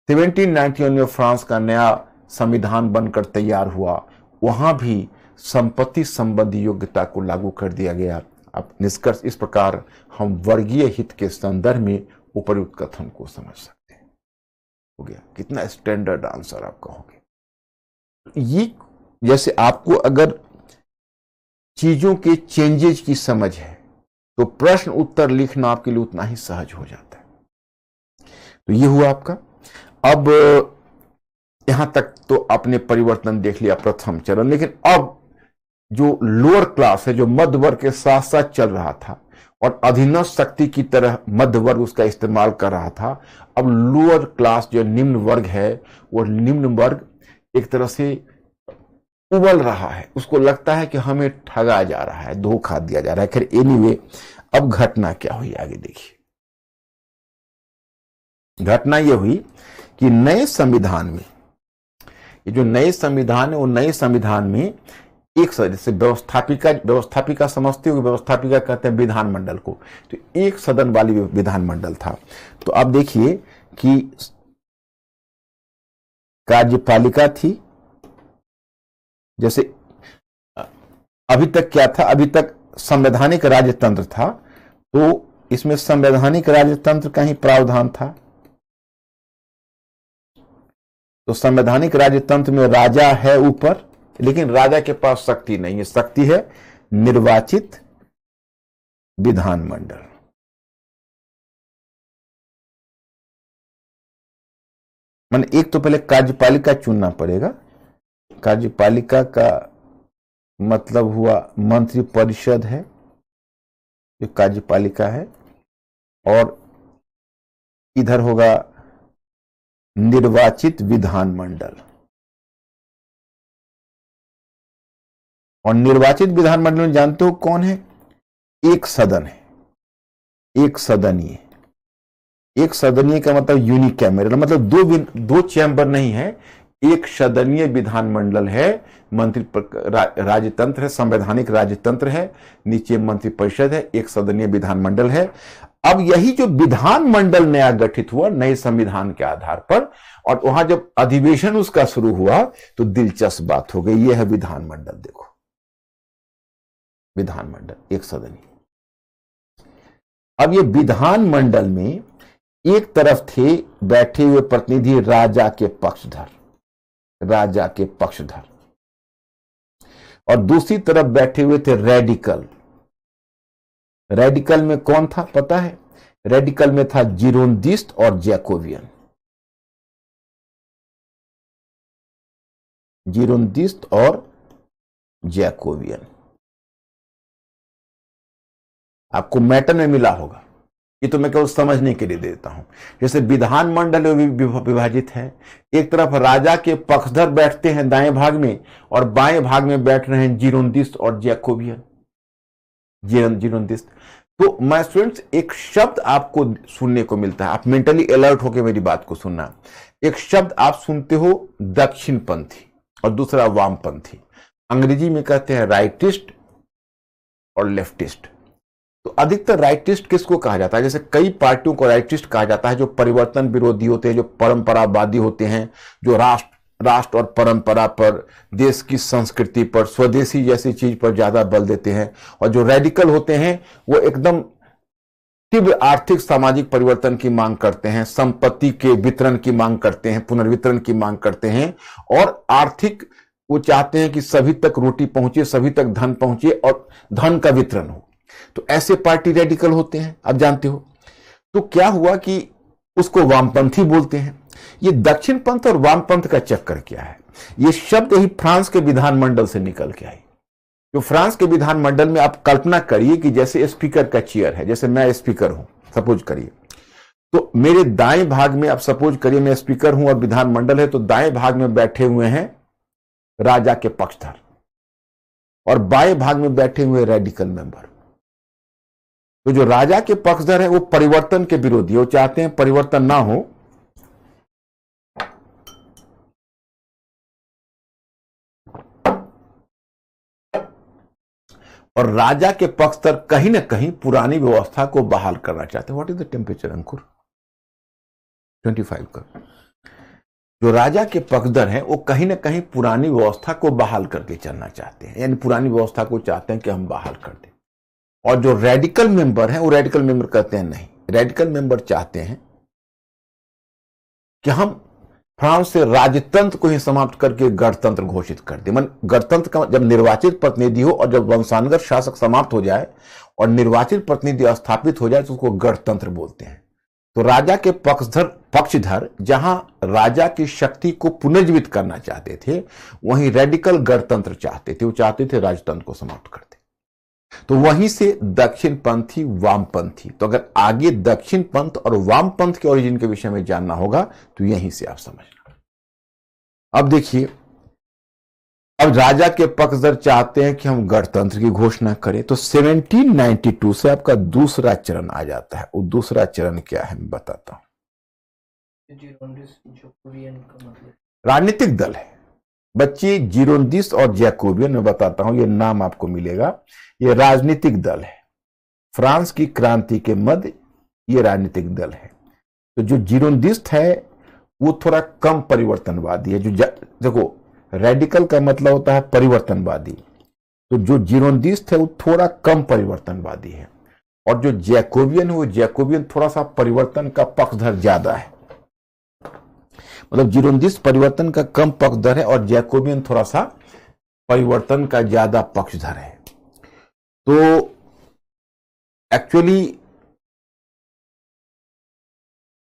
1791 में फ्रांस का नया संविधान बनकर तैयार हुआ, वहां भी संपत्ति संबंधी योग्यता को लागू कर दिया गया। अब निष्कर्ष इस प्रकार हम वर्गीय हित के संदर्भ में उपर्युक्त कथन को समझ सकते हैं। हो गया। कितना स्टैंडर्ड आंसर आप कहोगे। ये जैसे आपको अगर चीजों के चेंजेज की समझ है तो प्रश्न उत्तर लिखना आपके लिए उतना ही सहज हो जाता है। तो ये हुआ आपका। अब यहां तक तो आपने परिवर्तन देख लिया प्रथम चरण, लेकिन अब जो लोअर क्लास है, जो मध्य वर्ग के साथ साथ चल रहा था, और अधीनस्थ शक्ति की तरह मध्य वर्ग उसका इस्तेमाल कर रहा था। अब लोअर क्लास जो निम्न वर्ग है, वो निम्न वर्ग एक तरह से उबल रहा है, उसको लगता है कि हमें ठगा जा रहा है, धोखा दिया जा रहा है। खैर एनीवे, अब घटना क्या हुई आगे देखिए। घटना यह हुई कि नए संविधान में, ये जो नए संविधान है, वो नए संविधान में एक सदन से व्यवस्थापिका समझते हो, व्यवस्थापिका कहते हैं विधानमंडल को, तो एक सदन वाली विधानमंडल था। तो अब देखिए कि कार्यपालिका थी, जैसे अभी तक क्या था, अभी तक संवैधानिक राजतंत्र था, तो इसमें संवैधानिक राजतंत्र का ही प्रावधान था। तो संवैधानिक राजतंत्र में राजा है ऊपर, लेकिन राजा के पास शक्ति नहीं है, शक्ति है निर्वाचित विधानमंडल। माने एक तो पहले कार्यपालिका चुनना पड़ेगा, कार्यपालिका का मतलब हुआ मंत्री परिषद है, जो कार्यपालिका है, और इधर होगा निर्वाचित विधानमंडल। और निर्वाचित विधानमंडल में जानते हो कौन है? एक सदन है, एक सदनीय। एक सदनीय का मतलब यूनिकैमरल, मतलब दो चैम्बर नहीं है, एक सदनीय विधानमंडल है। मंत्री राजतंत्र है, संवैधानिक राजतंत्र है, नीचे मंत्री परिषद है, एक सदनीय विधानमंडल है। अब यही जो विधानमंडल नया गठित हुआ नए संविधान के आधार पर, और वहां जब अधिवेशन उसका शुरू हुआ तो दिलचस्प बात हो गई। यह है विधानमंडल, देखो विधानमंडल एक सदनीय। अब ये विधानमंडल में एक तरफ थे बैठे हुए प्रतिनिधि राजा के पक्षधर, राजा के पक्षधर, और दूसरी तरफ बैठे हुए थे रेडिकल। रेडिकल में कौन था पता है? रेडिकल में था जिरोंदिस्ट और जैकोबियन। जिरोंदिस्ट और जैकोबियन आपको मैटर में मिला होगा, ये तो मैं केवल समझने के लिए देता हूं। जैसे विधानमंडल विभाजित है, एक तरफ राजा के पक्षधर बैठते हैं दाएं भाग में, और बाएं भाग में बैठ रहे हैं जिरोंदिस्ट और जैकोबियन। जिरोंदिस्ट। तो मैं स्टूडेंट्स, एक शब्द आपको सुनने को मिलता है, आप मेंटली अलर्ट होकर मेरी बात को सुनना। एक शब्द आप सुनते हो दक्षिणपंथी और दूसरा वामपंथी। अंग्रेजी में कहते हैं राइटिस्ट और लेफ्टिस्ट। तो अधिकतर राइटिस्ट किसको कहा जाता है? जैसे कई पार्टियों को राइटिस्ट कहा जाता है जो परिवर्तन विरोधी होते हैं, जो परंपरावादी होते हैं, जो राष्ट्र और परंपरा पर, देश की संस्कृति पर, स्वदेशी जैसी चीज पर ज्यादा बल देते हैं। और जो रेडिकल होते हैं वो एकदम तीव्र आर्थिक सामाजिक परिवर्तन की मांग करते हैं, संपत्ति के वितरण की मांग करते हैं, पुनर्वितरण की मांग करते हैं, और आर्थिक वो चाहते हैं कि सभी तक रोटी पहुंचे, सभी तक धन पहुंचे और धन का वितरण हो। तो ऐसे पार्टी रेडिकल होते हैं, आप जानते हो। तो क्या हुआ कि उसको वामपंथी बोलते हैं। ये दक्षिण पंथ और वामपंथ का चक्कर क्या है? ये शब्द ही फ्रांस के विधानमंडल से निकल के आई। जो फ्रांस के विधानमंडल में आप कल्पना करिए कि जैसे स्पीकर का चेयर है, जैसे मैं स्पीकर हूं, सपोज करिए, तो मेरे दाएं भाग में आप सपोज करिए मैं स्पीकर हूं और विधानमंडल है, तो दाएं भाग में बैठे हुए हैं राजा के पक्षधर और बाएं भाग में बैठे हुए रेडिकल मेंबर। तो जो राजा के पक्षधर है वो परिवर्तन के विरोधी, वो चाहते हैं परिवर्तन ना हो, और राजा के पक्षधर कहीं ना कहीं पुरानी व्यवस्था को बहाल करना चाहते हैं। व्हाट इज द टेम्परेचर अंकुर? 25 का। जो राजा के पक्षधर हैं वो कहीं ना कहीं पुरानी व्यवस्था को बहाल करके चलना चाहते हैं, यानी पुरानी व्यवस्था को चाहते हैं कि हम बहाल कर दें। और जो रेडिकल मेंबर हैं वो रेडिकल मेंबर कहते हैं नहीं, रेडिकल मेंबर चाहते हैं कि हम फ्रांस से राजतंत्र को ही समाप्त करके गणतंत्र घोषित कर दे। मन गणतंत्र का जब निर्वाचित प्रतिनिधि हो और जब वंशानुगत शासक समाप्त हो जाए और निर्वाचित प्रतिनिधि स्थापित हो जाए तो उसको गणतंत्र बोलते हैं। तो राजा के पक्षधर जहां राजा की शक्ति को पुनर्जीवित करना चाहते थे, वहीं रेडिकल गणतंत्र चाहते थे, वो चाहते थे राजतंत्र को समाप्त कर दे। तो वहीं से दक्षिण पंथी वामपंथी। तो अगर आगे दक्षिण पंथ और वामपंथ के ओरिजिन के विषय में जानना होगा तो यहीं से आप समझना। अब देखिए, अब राजा के पक्षधर चाहते हैं कि हम गणतंत्र की घोषणा करें, तो 1792 से आपका दूसरा चरण आ जाता है। वो दूसरा चरण क्या है मैं बताता हूं। राजनीतिक दल है बच्चे, जिरोंदिस और जैकोबियन, मैं बताता हूं, ये नाम आपको मिलेगा। ये राजनीतिक दल है। फ्रांस की क्रांति के मध्य ये राजनीतिक दल है। तो जो जिरोंदिस्ट है वो थोड़ा कम परिवर्तनवादी है। जो देखो, रेडिकल का मतलब होता है परिवर्तनवादी, तो जो जिरोंदिस्ट है वो थोड़ा कम परिवर्तनवादी है। और जो जैकोबियन है वो जैकोबियन थोड़ा सा परिवर्तन का पक्षधर ज्यादा है। मतलब जिरोंदिस्ट परिवर्तन का कम पक्षधर है और जैकोबियन थोड़ा सा परिवर्तन का ज्यादा पक्षधर है। तो एक्चुअली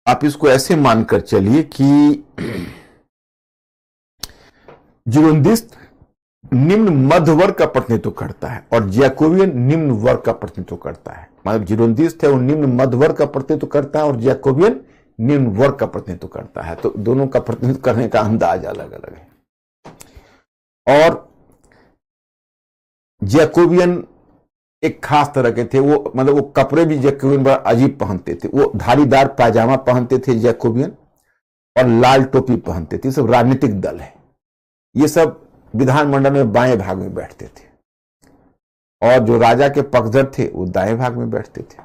आप इसको ऐसे मानकर चलिए कि जिरोंदिस्ट निम्न मध्य वर्ग का प्रतिनिधित्व करता है और जैकोबियन निम्न वर्ग का प्रतिनिधित्व करता है। मतलब जिरोंदिस्ट है वो निम्न मध्य वर्ग का प्रतिनिधित्व करता है और जैकोबियन निम्न वर्ग का प्रतिनिधित्व करता है। तो दोनों का प्रतिनिधित्व करने का अंदाज अलग अलग है। और जैकोबियन एक खास तरह के थे। वो मतलब वो कपड़े भी जैकोबियन बड़ा अजीब पहनते थे। वो धारीदार पायजामा पहनते थे जैकोबियन और लाल टोपी पहनते थे। सब राजनीतिक दल है। ये सब विधानमंडल में बाएं भाग में बैठते थे और जो राजा के पक्षधर थे वो दाएं भाग में बैठते थे।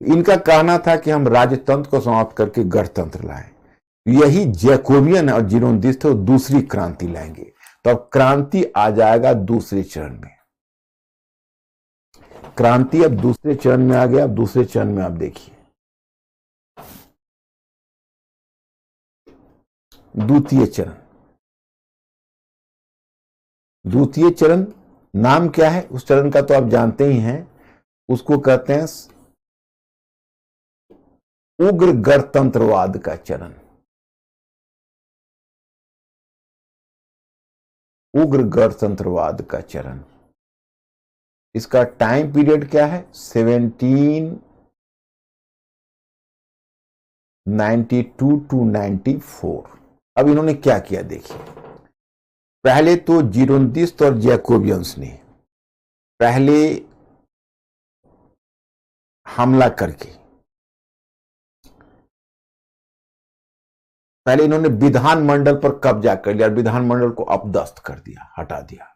इनका कहना था कि हम राजतंत्र को समाप्त करके गणतंत्र लाएं। यही जैकोबियन और जिरोंदिस्ट थे वो दूसरी क्रांति लाएंगे। तो अब क्रांति आ जाएगा दूसरे चरण में। क्रांति अब दूसरे चरण में आ गया। अब दूसरे चरण में आप देखिए, द्वितीय चरण। द्वितीय चरण नाम क्या है उस चरण का तो आप जानते ही हैं। उसको कहते हैं उग्र गणतंत्रवाद का चरण। उग्र गणतंत्रवाद का चरण। इसका टाइम पीरियड क्या है? 1792 टू 94। अब इन्होंने क्या किया देखिए। पहले तो जिरोंदिस्ट और जैकोबियंस ने पहले हमला करके पहले इन्होंने विधानमंडल पर कब्जा कर लिया, विधानमंडल को अपदस्थ कर दिया, हटा दिया।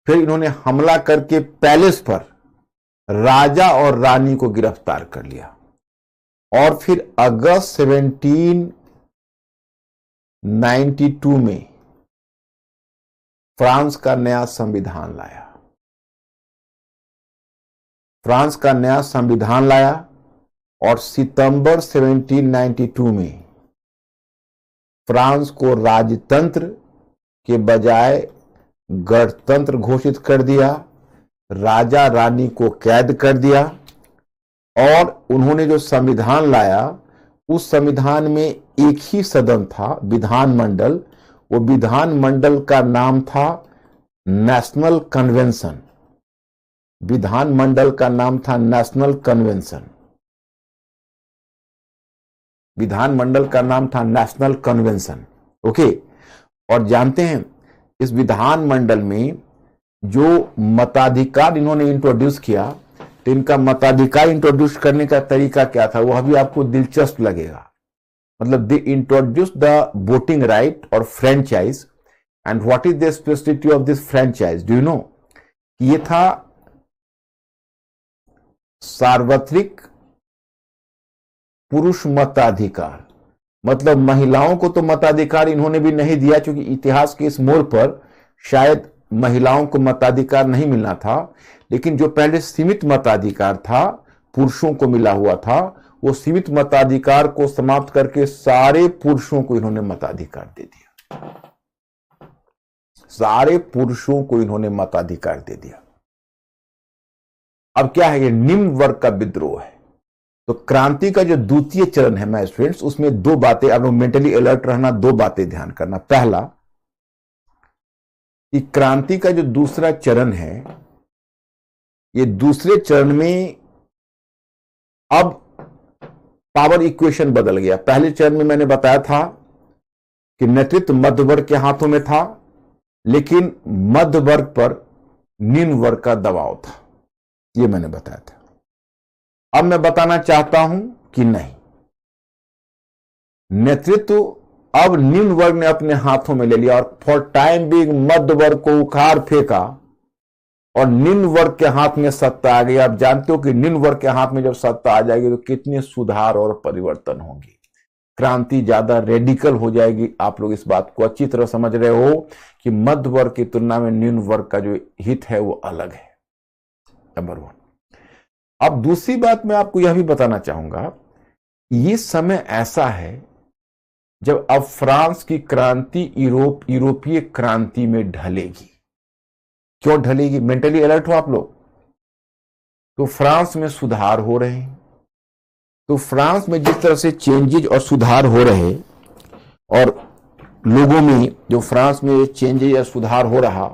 फिर इन्होंने हमला करके पैलेस पर राजा और रानी को गिरफ्तार कर लिया और फिर अगस्त 1792 में फ्रांस का नया संविधान लाया। फ्रांस का नया संविधान लाया और सितंबर 1792 में फ्रांस को राजतंत्र के बजाय गणतंत्र घोषित कर दिया। राजा रानी को कैद कर दिया और उन्होंने जो संविधान लाया उस संविधान में एक ही सदन था, विधानमंडल। वो विधानमंडल का नाम था नेशनल कन्वेंशन। विधानमंडल का नाम था नेशनल कन्वेंशन। विधानमंडल का नाम था नेशनल कन्वेंशन। ओके। और जानते हैं इस विधानमंडल में जो मताधिकार इन्होंने इंट्रोड्यूस किया, तो इनका मताधिकार इंट्रोड्यूस करने का तरीका क्या था वो अभी आपको दिलचस्प लगेगा। मतलब they introduce the voting right और franchise. And what is the specificity of this franchise? Do you know? ये था सार्वत्रिक पुरुष मताधिकार। मतलब महिलाओं को तो मताधिकार इन्होंने भी नहीं दिया, क्योंकि इतिहास के इस मोड़ पर शायद महिलाओं को मताधिकार नहीं मिलना था। लेकिन जो पहले सीमित मताधिकार था, पुरुषों को मिला हुआ था, वो सीमित मताधिकार को समाप्त करके सारे पुरुषों को इन्होंने मताधिकार दे दिया। सारे पुरुषों को इन्होंने मताधिकार दे दिया। अब क्या है? ये निम्न वर्ग का विद्रोह है। तो क्रांति का जो द्वितीय चरण है माय स्टूडेंट्स, उसमें दो बातें, आप लोग मेंटली अलर्ट रहना, दो बातें ध्यान करना। पहला कि क्रांति का जो दूसरा चरण है ये दूसरे चरण में अब पावर इक्वेशन बदल गया। पहले चरण में मैंने बताया था कि नेतृत्व मध्य वर्ग के हाथों में था, लेकिन मध्य वर्ग पर निम्न वर्ग का दबाव था, यह मैंने बताया था। अब मैं बताना चाहता हूं कि नहीं, नेतृत्व अब निम्न वर्ग ने अपने हाथों में ले लिया और फॉर टाइम बीइंग मध्य वर्ग को उखाड़ फेंका और निम्न वर्ग के हाथ में सत्ता आ गई। आप जानते हो कि निम्न वर्ग के हाथ में जब सत्ता आ जाएगी तो कितने सुधार और परिवर्तन होंगे, क्रांति ज्यादा रेडिकल हो जाएगी। आप लोग इस बात को अच्छी तरह समझ रहे हो कि मध्य वर्ग की तुलना में निम्न वर्ग का जो हित है वो अलग है, नंबर 1। अब दूसरी बात मैं आपको यह भी बताना चाहूंगा, ये समय ऐसा है जब अब फ्रांस की क्रांति यूरोपीय क्रांति में ढलेगी। क्यों ढलेगी? मेंटली अलर्ट हो आप लोग। तो फ्रांस में सुधार हो रहे हैं, तो फ्रांस में जिस तरह से चेंजेज और सुधार हो रहे और लोगों में जो फ्रांस में चेंजेज या सुधार हो रहा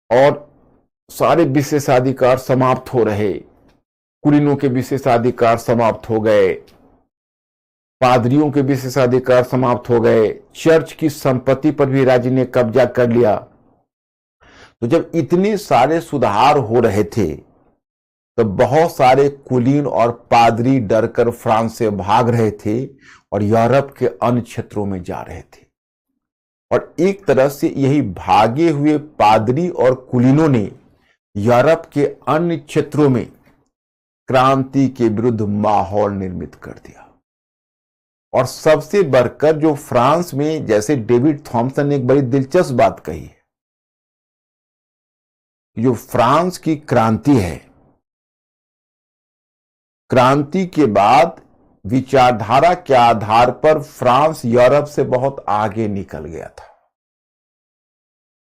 और सारे विशेषाधिकार समाप्त हो रहे, कुलीनों के विशेषाधिकार समाप्त हो गए, पादरियों के विशेषाधिकार समाप्त हो गए, चर्च की संपत्ति पर भी राज्य ने कब्जा कर लिया। तो जब इतने सारे सुधार हो रहे थे तो बहुत सारे कुलीन और पादरी डरकर फ्रांस से भाग रहे थे और यूरोप के अन्य क्षेत्रों में जा रहे थे। और एक तरह से यही भागे हुए पादरी और कुलीनों ने यूरोप के अन्य क्षेत्रों में क्रांति के विरुद्ध माहौल निर्मित कर दिया। और सबसे बढ़कर जो फ्रांस में, जैसे डेविड थॉमसन ने एक बड़ी दिलचस्प बात कही है, जो फ्रांस की क्रांति है, क्रांति के बाद विचारधारा के आधार पर फ्रांस यूरोप से बहुत आगे निकल गया था।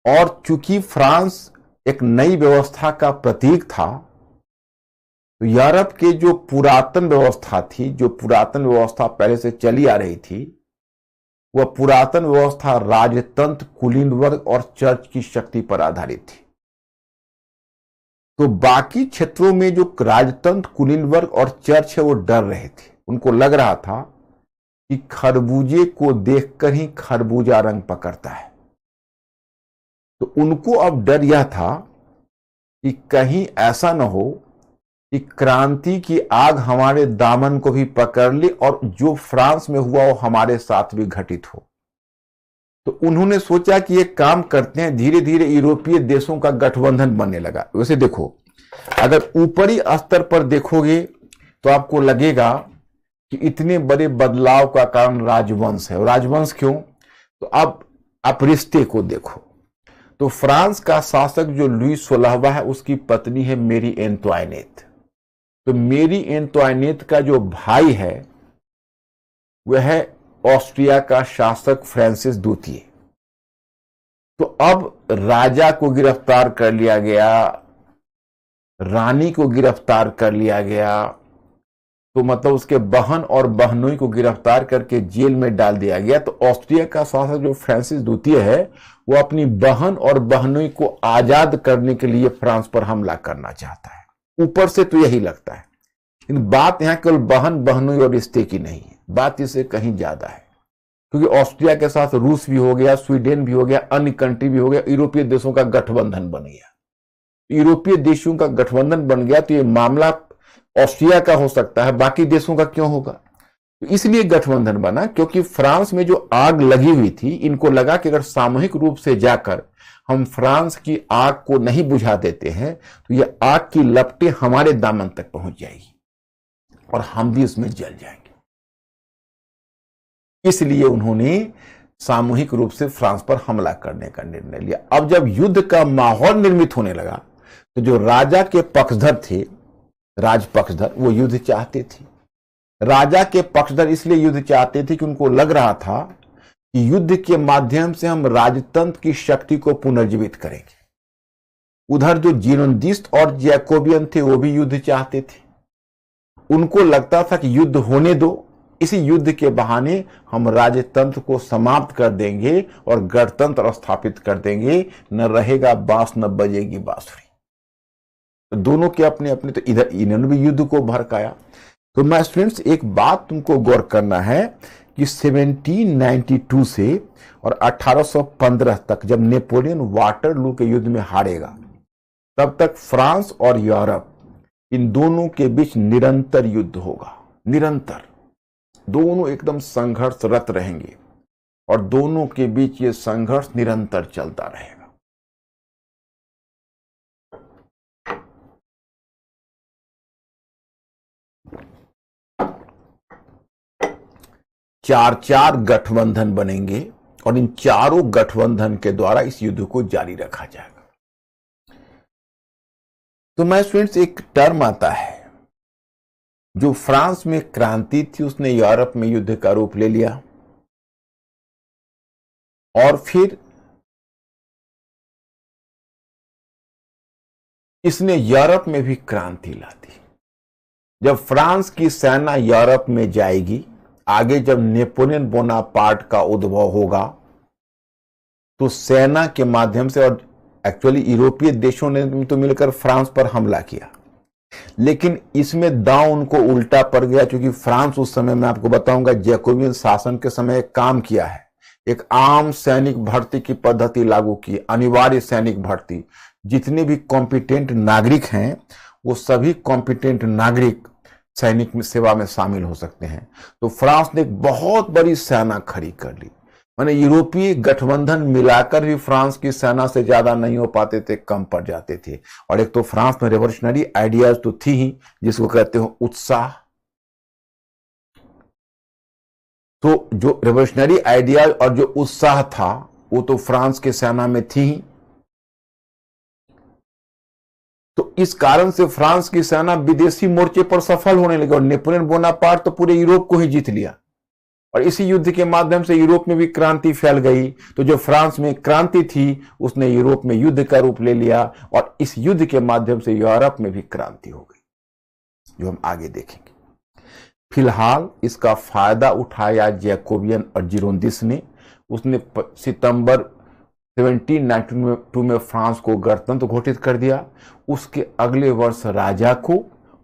और चूंकि फ्रांस एक नई व्यवस्था का प्रतीक था, तो यूरोप के जो पुरातन व्यवस्था थी, जो पुरातन व्यवस्था पहले से चली आ रही थी, वह पुरातन व्यवस्था राजतंत्र, कुलीन वर्ग और चर्च की शक्ति पर आधारित थी। तो बाकी क्षेत्रों में जो राजतंत्र, कुलीन वर्ग और चर्च है वो डर रहे थे। उनको लग रहा था कि खरबूजे को देखकर ही खरबूजा रंग पकड़ता है। तो उनको अब डर यह था कि कहीं ऐसा न हो कि क्रांति की आग हमारे दामन को भी पकड़ ले और जो फ्रांस में हुआ वो हमारे साथ भी घटित हो। तो उन्होंने सोचा कि एक काम करते हैं, धीरे धीरे यूरोपीय देशों का गठबंधन बनने लगा। वैसे देखो, अगर ऊपरी स्तर पर देखोगे तो आपको लगेगा कि इतने बड़े बदलाव का कारण राजवंश है। और राजवंश क्यों? तो अब आप रिश्ते को देखो। तो फ्रांस का शासक जो लुई 16वां है, उसकी पत्नी है मेरी एंतोइनेट। तो मेरी एंतोइनेट का जो भाई है वह है ऑस्ट्रिया का शासक फ्रांसिस द्वितीय। तो अब राजा को गिरफ्तार कर लिया गया, रानी को गिरफ्तार कर लिया गया, तो मतलब उसके बहन और बहनोई को गिरफ्तार करके जेल में डाल दिया गया। तो ऑस्ट्रिया का शासक जो फ्रांसिस द्वितीय है, वो अपनी बहन और बहनोई को आजाद करने के लिए फ्रांस पर हमला करना चाहता है। ऊपर से तो यही लगता है, लेकिन बात यहां केवल बहन, बहनोई और रिश्ते की नहीं है, बात इससे कहीं ज्यादा है। क्योंकि ऑस्ट्रिया के साथ रूस भी हो गया, स्वीडन भी हो गया, अन्य कंट्री भी हो गया, यूरोपीय देशों का गठबंधन बन गया। यूरोपीय देशों का गठबंधन बन गया तो ये मामला ऑस्ट्रिया का हो सकता है, बाकी देशों का क्यों होगा? तो इसलिए गठबंधन बना, क्योंकि फ्रांस में जो आग लगी हुई थी, इनको लगा कि अगर सामूहिक रूप से जाकर हम फ्रांस की आग को नहीं बुझा देते हैं तो यह आग की लपटें हमारे दामन तक पहुंच जाएगी और हम भी उसमें जल जाएंगे। इसलिए उन्होंने सामूहिक रूप से फ्रांस पर हमला करने का निर्णय लिया। अब जब युद्ध का माहौल निर्मित होने लगा तो जो राजा के पक्षधर थे, राजपक्षधर, वो युद्ध चाहते थे। राजा के पक्षधर इसलिए युद्ध चाहते थे कि उनको लग रहा था कि युद्ध के माध्यम से हम राजतंत्र की शक्ति को पुनर्जीवित करेंगे। उधर जो जीरोनदिस्ट और जैकोबियन थे वो भी युद्ध चाहते थे। उनको लगता था कि युद्ध होने दो, इसी युद्ध के बहाने हम राजतंत्र को समाप्त कर देंगे और गणतंत्र स्थापित कर देंगे, न रहेगा बांस न बजेगी बांसुरी। तो दोनों के अपने अपने, तो इधर इन्होंने भी युद्ध को भड़काया। तो मैं स्टूडेंट्स एक बात तुमको गौर करना है कि 1792 से और 1815 तक जब नेपोलियन वाटरलू के युद्ध में हारेगा, तब तक फ्रांस और यूरोप इन दोनों के बीच निरंतर युद्ध होगा। निरंतर दोनों एकदम संघर्षरत रहेंगे और दोनों के बीच ये संघर्ष निरंतर चलता रहेगा। चार चार गठबंधन बनेंगे और इन चारों गठबंधन के द्वारा इस युद्ध को जारी रखा जाएगा। तो मैं स्टूडेंट्स एक टर्म आता है, जो फ्रांस में क्रांति थी उसने यूरोप में युद्ध का रूप ले लिया और फिर इसने यूरोप में भी क्रांति ला दी। जब फ्रांस की सेना यूरोप में जाएगी, आगे जब नेपोलियन बोनापार्ट का उद्भव होगा, तो सेना के माध्यम से, और एक्चुअली यूरोपीय देशों ने तो मिलकर फ्रांस पर हमला किया, लेकिन इसमें दांव उनको उल्टा पड़ गया, क्योंकि फ्रांस उस समय मैं आपको बताऊंगा जैकोबियन शासन के समय एक काम किया है, एक आम सैनिक भर्ती की पद्धति लागू की, अनिवार्य सैनिक भर्ती। जितने भी कॉम्पिटेंट नागरिक हैं वो सभी कॉम्पिटेंट नागरिक सैनिक सेवा में शामिल हो सकते हैं। तो फ्रांस ने एक बहुत बड़ी सेना खड़ी कर ली, माने यूरोपीय गठबंधन मिलाकर भी फ्रांस की सेना से ज्यादा नहीं हो पाते थे, कम पड़ जाते थे। और एक तो फ्रांस में रेवोल्यूशनरी आइडियाज तो थी ही, जिसको कहते हो उत्साह। तो जो रेवोल्यूशनरी आइडियाज और जो उत्साह था वो तो फ्रांस के सेना में थी ही। तो इस कारण से फ्रांस की सेना विदेशी मोर्चे पर सफल होने लगी और नेपोलियन बोनापार्ट तो पूरे यूरोप को ही जीत लिया और इसी युद्ध के माध्यम से यूरोप में भी क्रांति फैल गई। तो जो फ्रांस में क्रांति थी उसने यूरोप में युद्ध का रूप ले लिया और इस युद्ध के माध्यम से यूरोप में भी क्रांति हो गई, जो हम आगे देखेंगे। फिलहाल इसका फायदा उठाया जैकोबियन और जिरोंदिस ने। उसने सितंबर 1792 में फ्रांस को गणतंत्र घोषित कर दिया। उसके अगले वर्ष राजा को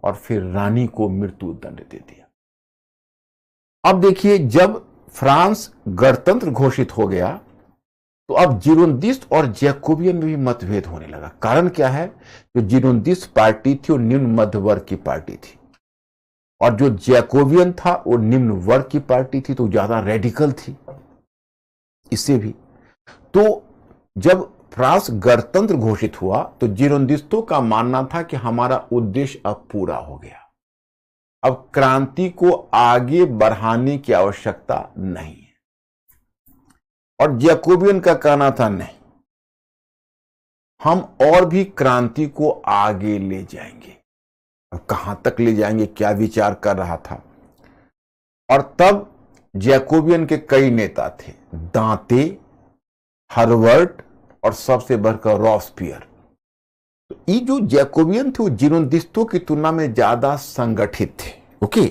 और फिर रानी को मृत्यु दंड दे दिया। अब देखिए, जब फ्रांस गणतंत्र घोषित हो गया तो अब जिरोंदिस और जैकोबियन में भी मतभेद होने लगा। कारण क्या है? जो जिरोंदिस पार्टी थी वो निम्न मध्य वर्ग की पार्टी थी और जो जैकोबियन था वो निम्न वर्ग की पार्टी थी, तो ज्यादा रेडिकल थी। इससे भी तो जब फ्रांस गणतंत्र घोषित हुआ तो जिरोंदिस्तों का मानना था कि हमारा उद्देश्य अब पूरा हो गया, अब क्रांति को आगे बढ़ाने की आवश्यकता नहीं है। और जैकोबियन का कहना था नहीं, हम और भी क्रांति को आगे ले जाएंगे। अब कहां तक ले जाएंगे, क्या विचार कर रहा था। और तब जैकोबियन के कई नेता थे, दांते, हर्वर्ट और सबसे बढ़कर रॉबस्पियर। तो ये जो जैकोबियन थे वो जिरोंदिस्तों की तुलना में ज्यादा संगठित थे। ओके,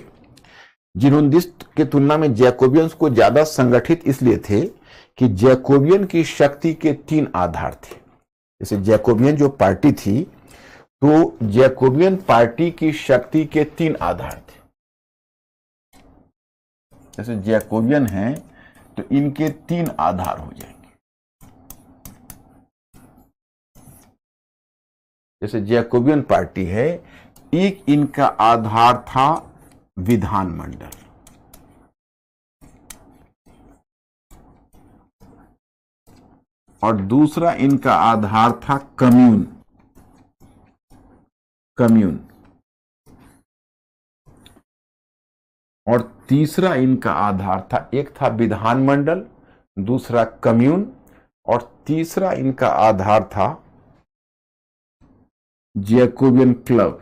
जिरोंदिस्त के तुलना में जैकोबियंस को ज्यादा संगठित इसलिए थे कि जैकोबियन की शक्ति के तीन आधार थे। जैसे जैकोबियन जो पार्टी थी, तो जैकोबियन पार्टी की शक्ति के तीन आधार थे। जैसे जैकोबियन हैं तो इनके तीन आधार हो जाएंगे। जैसे जैकोबियन पार्टी है, एक इनका आधार था विधानमंडल, और दूसरा इनका आधार था कम्यून, और तीसरा इनका आधार था, एक था विधानमंडल, दूसरा कम्यून, और तीसरा इनका आधार था जैकोबियन क्लब।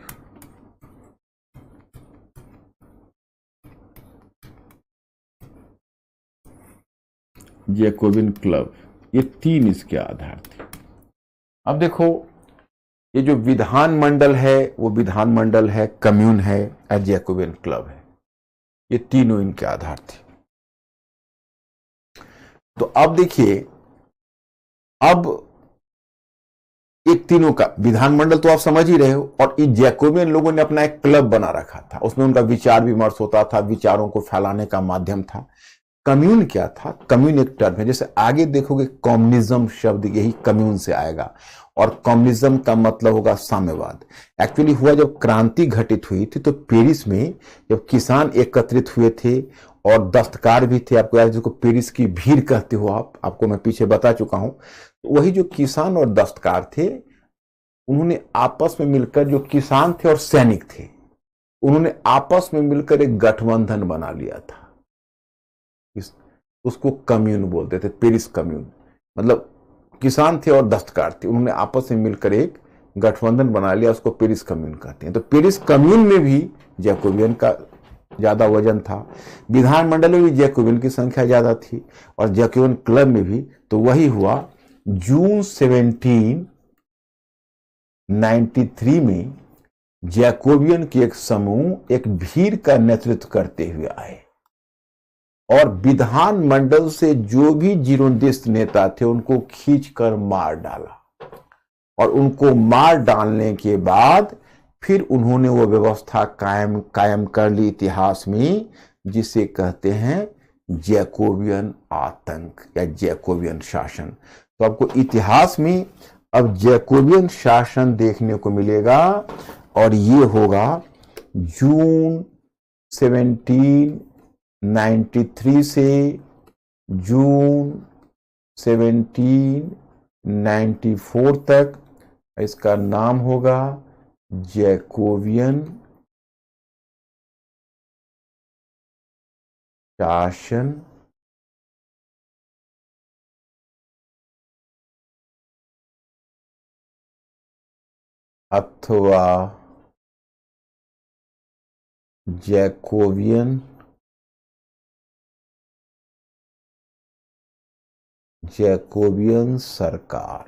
जैकोबियन क्लब, ये तीन इसके आधार थे। अब देखो, ये जो विधानमंडल है वो विधानमंडल है, कम्यून है और जैकोबियन क्लब है, ये तीनों इनके आधार थे। तो अब देखिए, अब एक तीनों का विधानमंडल तो आप समझ ही रहे हो, और इस जैकोबियन लोगों ने अपना एक क्लब बना रखा था, उसमें उनका विचार विमर्श होता था, विचारों को फैलाने का माध्यम था। कम्यून क्या था? कम्यून एक टर्म है, जैसे आगे देखोगे कम्युनिज्म शब्द यही कम्यून से आएगा, और कम्युनिज्म का मतलब होगा साम्यवाद। एक्चुअली हुआ जब क्रांति घटित हुई थी तो पेरिस में जब किसान एकत्रित हुए थे और दस्तकार भी थे, आपको याद है जिसको पेरिस की भीड़ कहते हो आपको मैं पीछे बता चुका हूं, तो वही जो किसान और दस्तकार थे उन्होंने आपस में मिलकर, जो किसान थे और सैनिक थे, उन्होंने आपस में मिलकर एक गठबंधन बना लिया था। उसको कम्यून बोलते थे, पेरिस कम्यून। मतलब किसान थे और दस्तकार थे, उन्होंने आपस में मिलकर एक गठबंधन बना लिया, उसको पेरिस कम्यून कहते हैं। तो पेरिस कम्यून में भी जैकोबियन का ज्यादा वजन था, विधानमंडल में भी जैकोबियन की संख्या ज्यादा थी, और जैकोबियन क्लब में भी। तो वही हुआ जून 1793 में जैकोबियन की एक समूह एक भीड़ का नेतृत्व करते हुए आए, और विधानमंडल से जो भी जीर्णोद्देश्य नेता थे उनको खींचकर मार डाला, और उनको मार डालने के बाद फिर उन्होंने वो व्यवस्था कायम कर ली इतिहास में, जिसे कहते हैं जैकोबियन आतंक या जैकोबियन शासन। तो आपको इतिहास में अब जैकोबियन शासन देखने को मिलेगा, और ये होगा जून 1793 से जून 1794 तक। इसका नाम होगा जैकोबियन शासन अथवा जैकोबियन सरकार।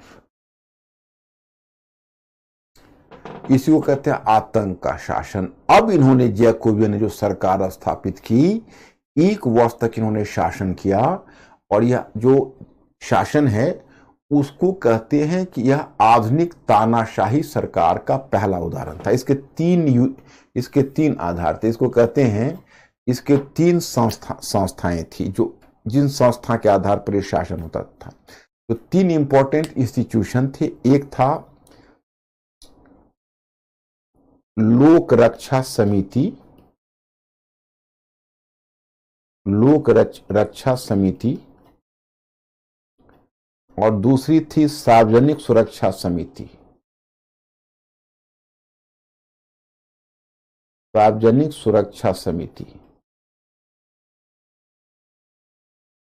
इसी को कहते हैं आतंक का शासन। अब इन्होंने जैकोबियन ने जो सरकार स्थापित की, 1 वर्ष तक इन्होंने शासन किया, और यह जो शासन है उसको कहते हैं कि यह आधुनिक तानाशाही सरकार का पहला उदाहरण था। इसके तीन आधार थे। इसको कहते हैं, इसके 3 संस्थाएं थी जो जिन संस्था के आधार पर यह शासन होता था। तो 3 इंपॉर्टेंट इंस्टीट्यूशन थे। एक था लोक रक्षा समिति, और दूसरी थी सार्वजनिक सुरक्षा समिति।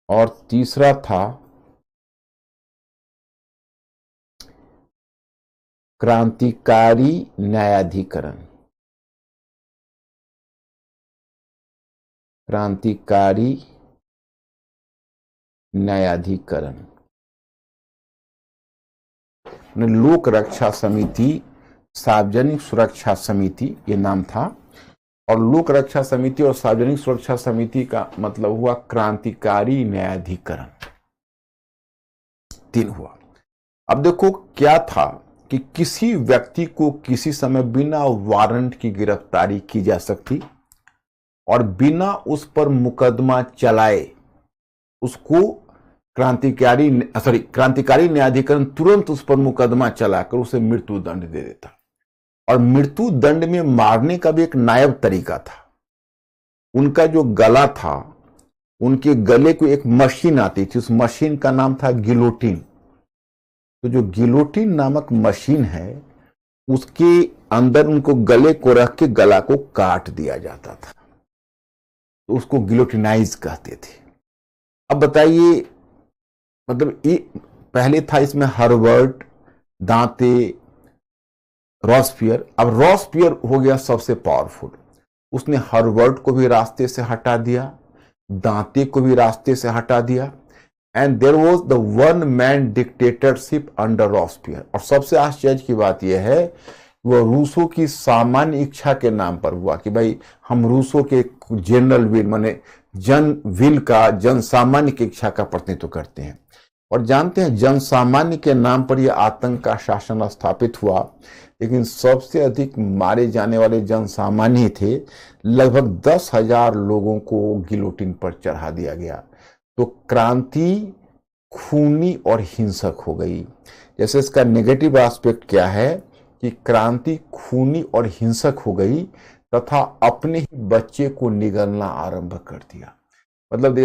और तीसरा था क्रांतिकारी न्यायाधिकरण। लोक रक्षा समिति, सार्वजनिक सुरक्षा समिति ये नाम था, और लोक रक्षा समिति और सार्वजनिक सुरक्षा समिति का मतलब हुआ क्रांतिकारी न्यायाधिकरण। 3 हुआ। अब देखो क्या था कि किसी व्यक्ति को किसी समय बिना वारंट की गिरफ्तारी की जा सकती, और बिना उस पर मुकदमा चलाए उसको क्रांतिकारी न्यायाधिकरण तुरंत उस पर मुकदमा चलाकर उसे मृत्यु दंड दे देता। और मृत्यु दंड में मारने का भी एक नायब तरीका था। उनका जो गला था, उनके गले को एक मशीन आती थी, उस मशीन का नाम था गिलोटिन। तो जो गिलोटिन नामक मशीन है, उसके अंदर उनको गले को रख के गला को काट दिया जाता था, तो उसको गिलोटिनाइज कहते थे। अब बताइए, मतलब ये पहले था इसमें हर्बर्ट, दांते, रॉसपियर। अब रॉसपियर हो गया सबसे पावरफुल। उसने हर्बर्ट को भी रास्ते से हटा दिया, दांते को भी रास्ते से हटा दिया, and there was the one man dictatorship under Robespierre. और सबसे आश्चर्य की बात यह है, वह रूसों की सामान्य इच्छा के नाम पर हुआ कि भाई हम रूसों के जनरल विल, माने जन सामान्य की इच्छा का प्रतिनिधित्व करते हैं। और जानते हैं जन सामान्य के नाम पर यह आतंक का शासन स्थापित हुआ, लेकिन सबसे अधिक मारे जाने वाले जन सामान्य थे। लगभग 10,000 लोगों को गिलोटिन पर चढ़ा दिया गया। तो क्रांति खूनी और हिंसक हो गई। जैसे इसका नेगेटिव एस्पेक्ट क्या है कि क्रांति खूनी और हिंसक हो गई तथा अपने ही बच्चे को निगलना आरंभ कर दिया। मतलब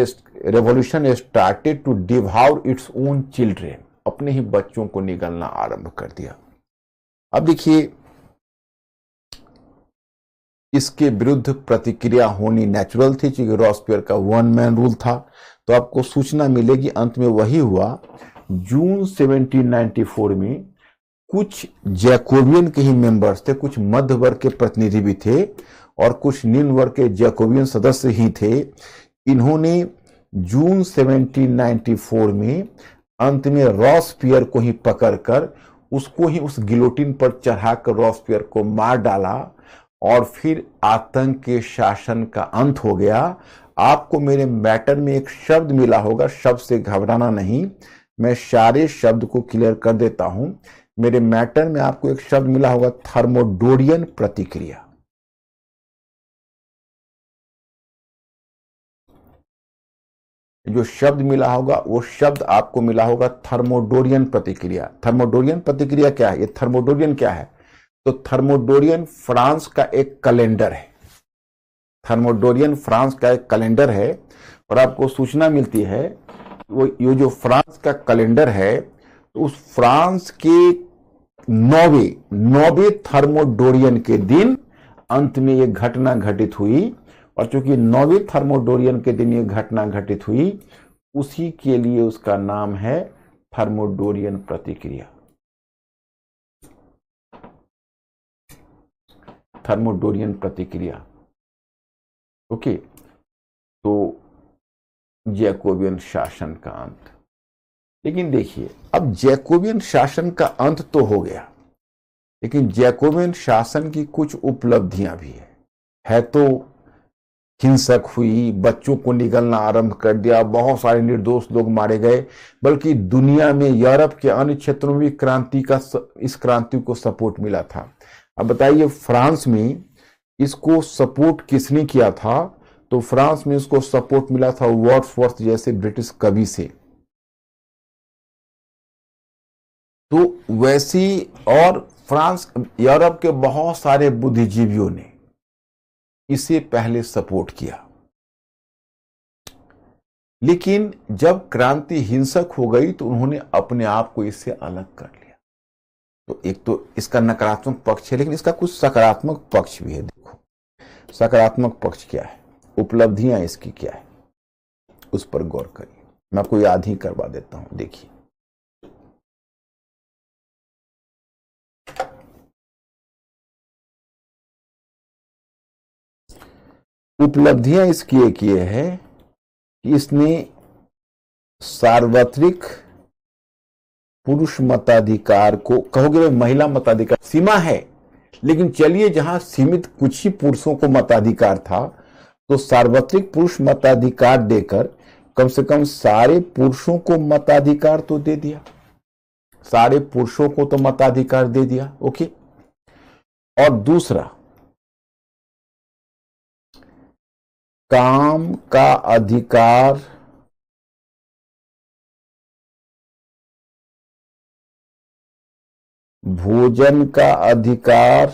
revolution started to devour its own children, अपने ही बच्चों को निगलना आरंभ कर दिया। अब देखिए, इसके विरुद्ध प्रतिक्रिया होनी नेचुरल थी, क्योंकि रॉसपियर का वन मैन रूल था। तो आपको सूचना मिलेगी, अंत में वही हुआ। जून 1794 में कुछ जैकोबियन के ही मेंबर्स थे, कुछ मध्य वर्ग के प्रतिनिधि भी थे और कुछ निम्न वर्ग के जैकोबियन सदस्य ही थे। इन्होंने जून 1794 में अंत में रॉसपियर को ही पकड़कर उसको ही उस गिलोटिन पर चढ़ाकर रॉसपियर को मार डाला और फिर आतंक के शासन का अंत हो गया। आपको मेरे मैटर में एक शब्द मिला होगा, शब्द से घबराना नहीं, मैं सारे शब्द को क्लियर कर देता हूं। मेरे मैटर में आपको एक शब्द मिला होगा, थर्मोडोरियन प्रतिक्रिया। जो शब्द मिला होगा वो शब्द आपको मिला होगा थर्मोडोरियन प्रतिक्रिया। थर्मोडोरियन प्रतिक्रिया क्या है? ये थर्मोडोरियन क्या है? तो थर्मोडोरियन फ्रांस का एक कैलेंडर है। थर्मोडोरियन फ्रांस का एक कैलेंडर है और आपको सूचना मिलती है वो ये जो फ्रांस का कैलेंडर है, तो उस फ्रांस के नौवे थर्मोडोरियन के दिन अंत में ये घटना घटित हुई। और चूंकि 9वें थर्मोडोरियन के दिन ये घटना घटित हुई, उसी के लिए उसका नाम है थर्मोडोरियन प्रतिक्रिया। थर्मोडोरियन प्रतिक्रिया। ओके, तो जैकोबियन शासन का अंत। लेकिन देखिए, अब जैकोबियन शासन का अंत तो हो गया, लेकिन जैकोबियन शासन की कुछ उपलब्धियां भी है तो हिंसक हुई, बच्चों को निगलना आरंभ कर दिया, बहुत सारे निर्दोष लोग मारे गए, बल्कि दुनिया में यूरोप के अन्य क्षेत्रों में इस क्रांति को सपोर्ट मिला था। अब बताइए, फ्रांस में इसको सपोर्ट किसने किया था? तो फ्रांस में इसको सपोर्ट मिला था वर्ड्सवर्थ जैसे ब्रिटिश कवि से। तो वैसी और फ्रांस, यूरोप के बहुत सारे बुद्धिजीवियों ने इसे पहले सपोर्ट किया। लेकिन जब क्रांति हिंसक हो गई तो उन्होंने अपने आप को इससे अलग कर लिया। तो एक तो इसका नकारात्मक पक्ष है, लेकिन इसका कुछ सकारात्मक पक्ष भी है। देखो, सकारात्मक पक्ष क्या है, उपलब्धियां इसकी क्या है, उस पर गौर करिए। मैं आपको याद ही करवा देता हूं। देखिए, उपलब्धियां इसकी एक ये है कि इसने सार्वत्रिक पुरुष मताधिकार को, कहोगे भाई महिला मताधिकार सीमा है, लेकिन चलिए जहां सीमित कुछ ही पुरुषों को मताधिकार था, तो सार्वत्रिक पुरुष मताधिकार देकर कम से कम सारे पुरुषों को मताधिकार तो दे दिया। सारे पुरुषों को तो मताधिकार दे दिया। ओके, और दूसरा, काम का अधिकार, भोजन का अधिकार,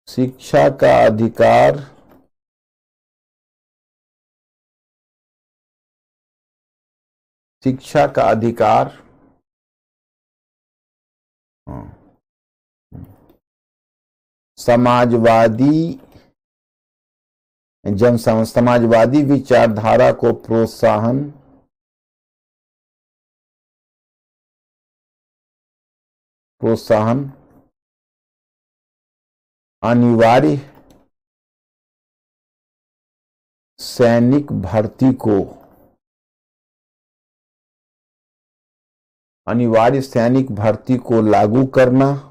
शिक्षा का अधिकार, शिक्षा का अधिकार, समाजवादी समाजवादी विचारधारा को प्रोत्साहन, अनिवार्य सैनिक भर्ती को, अनिवार्य सैनिक भर्ती को लागू करना,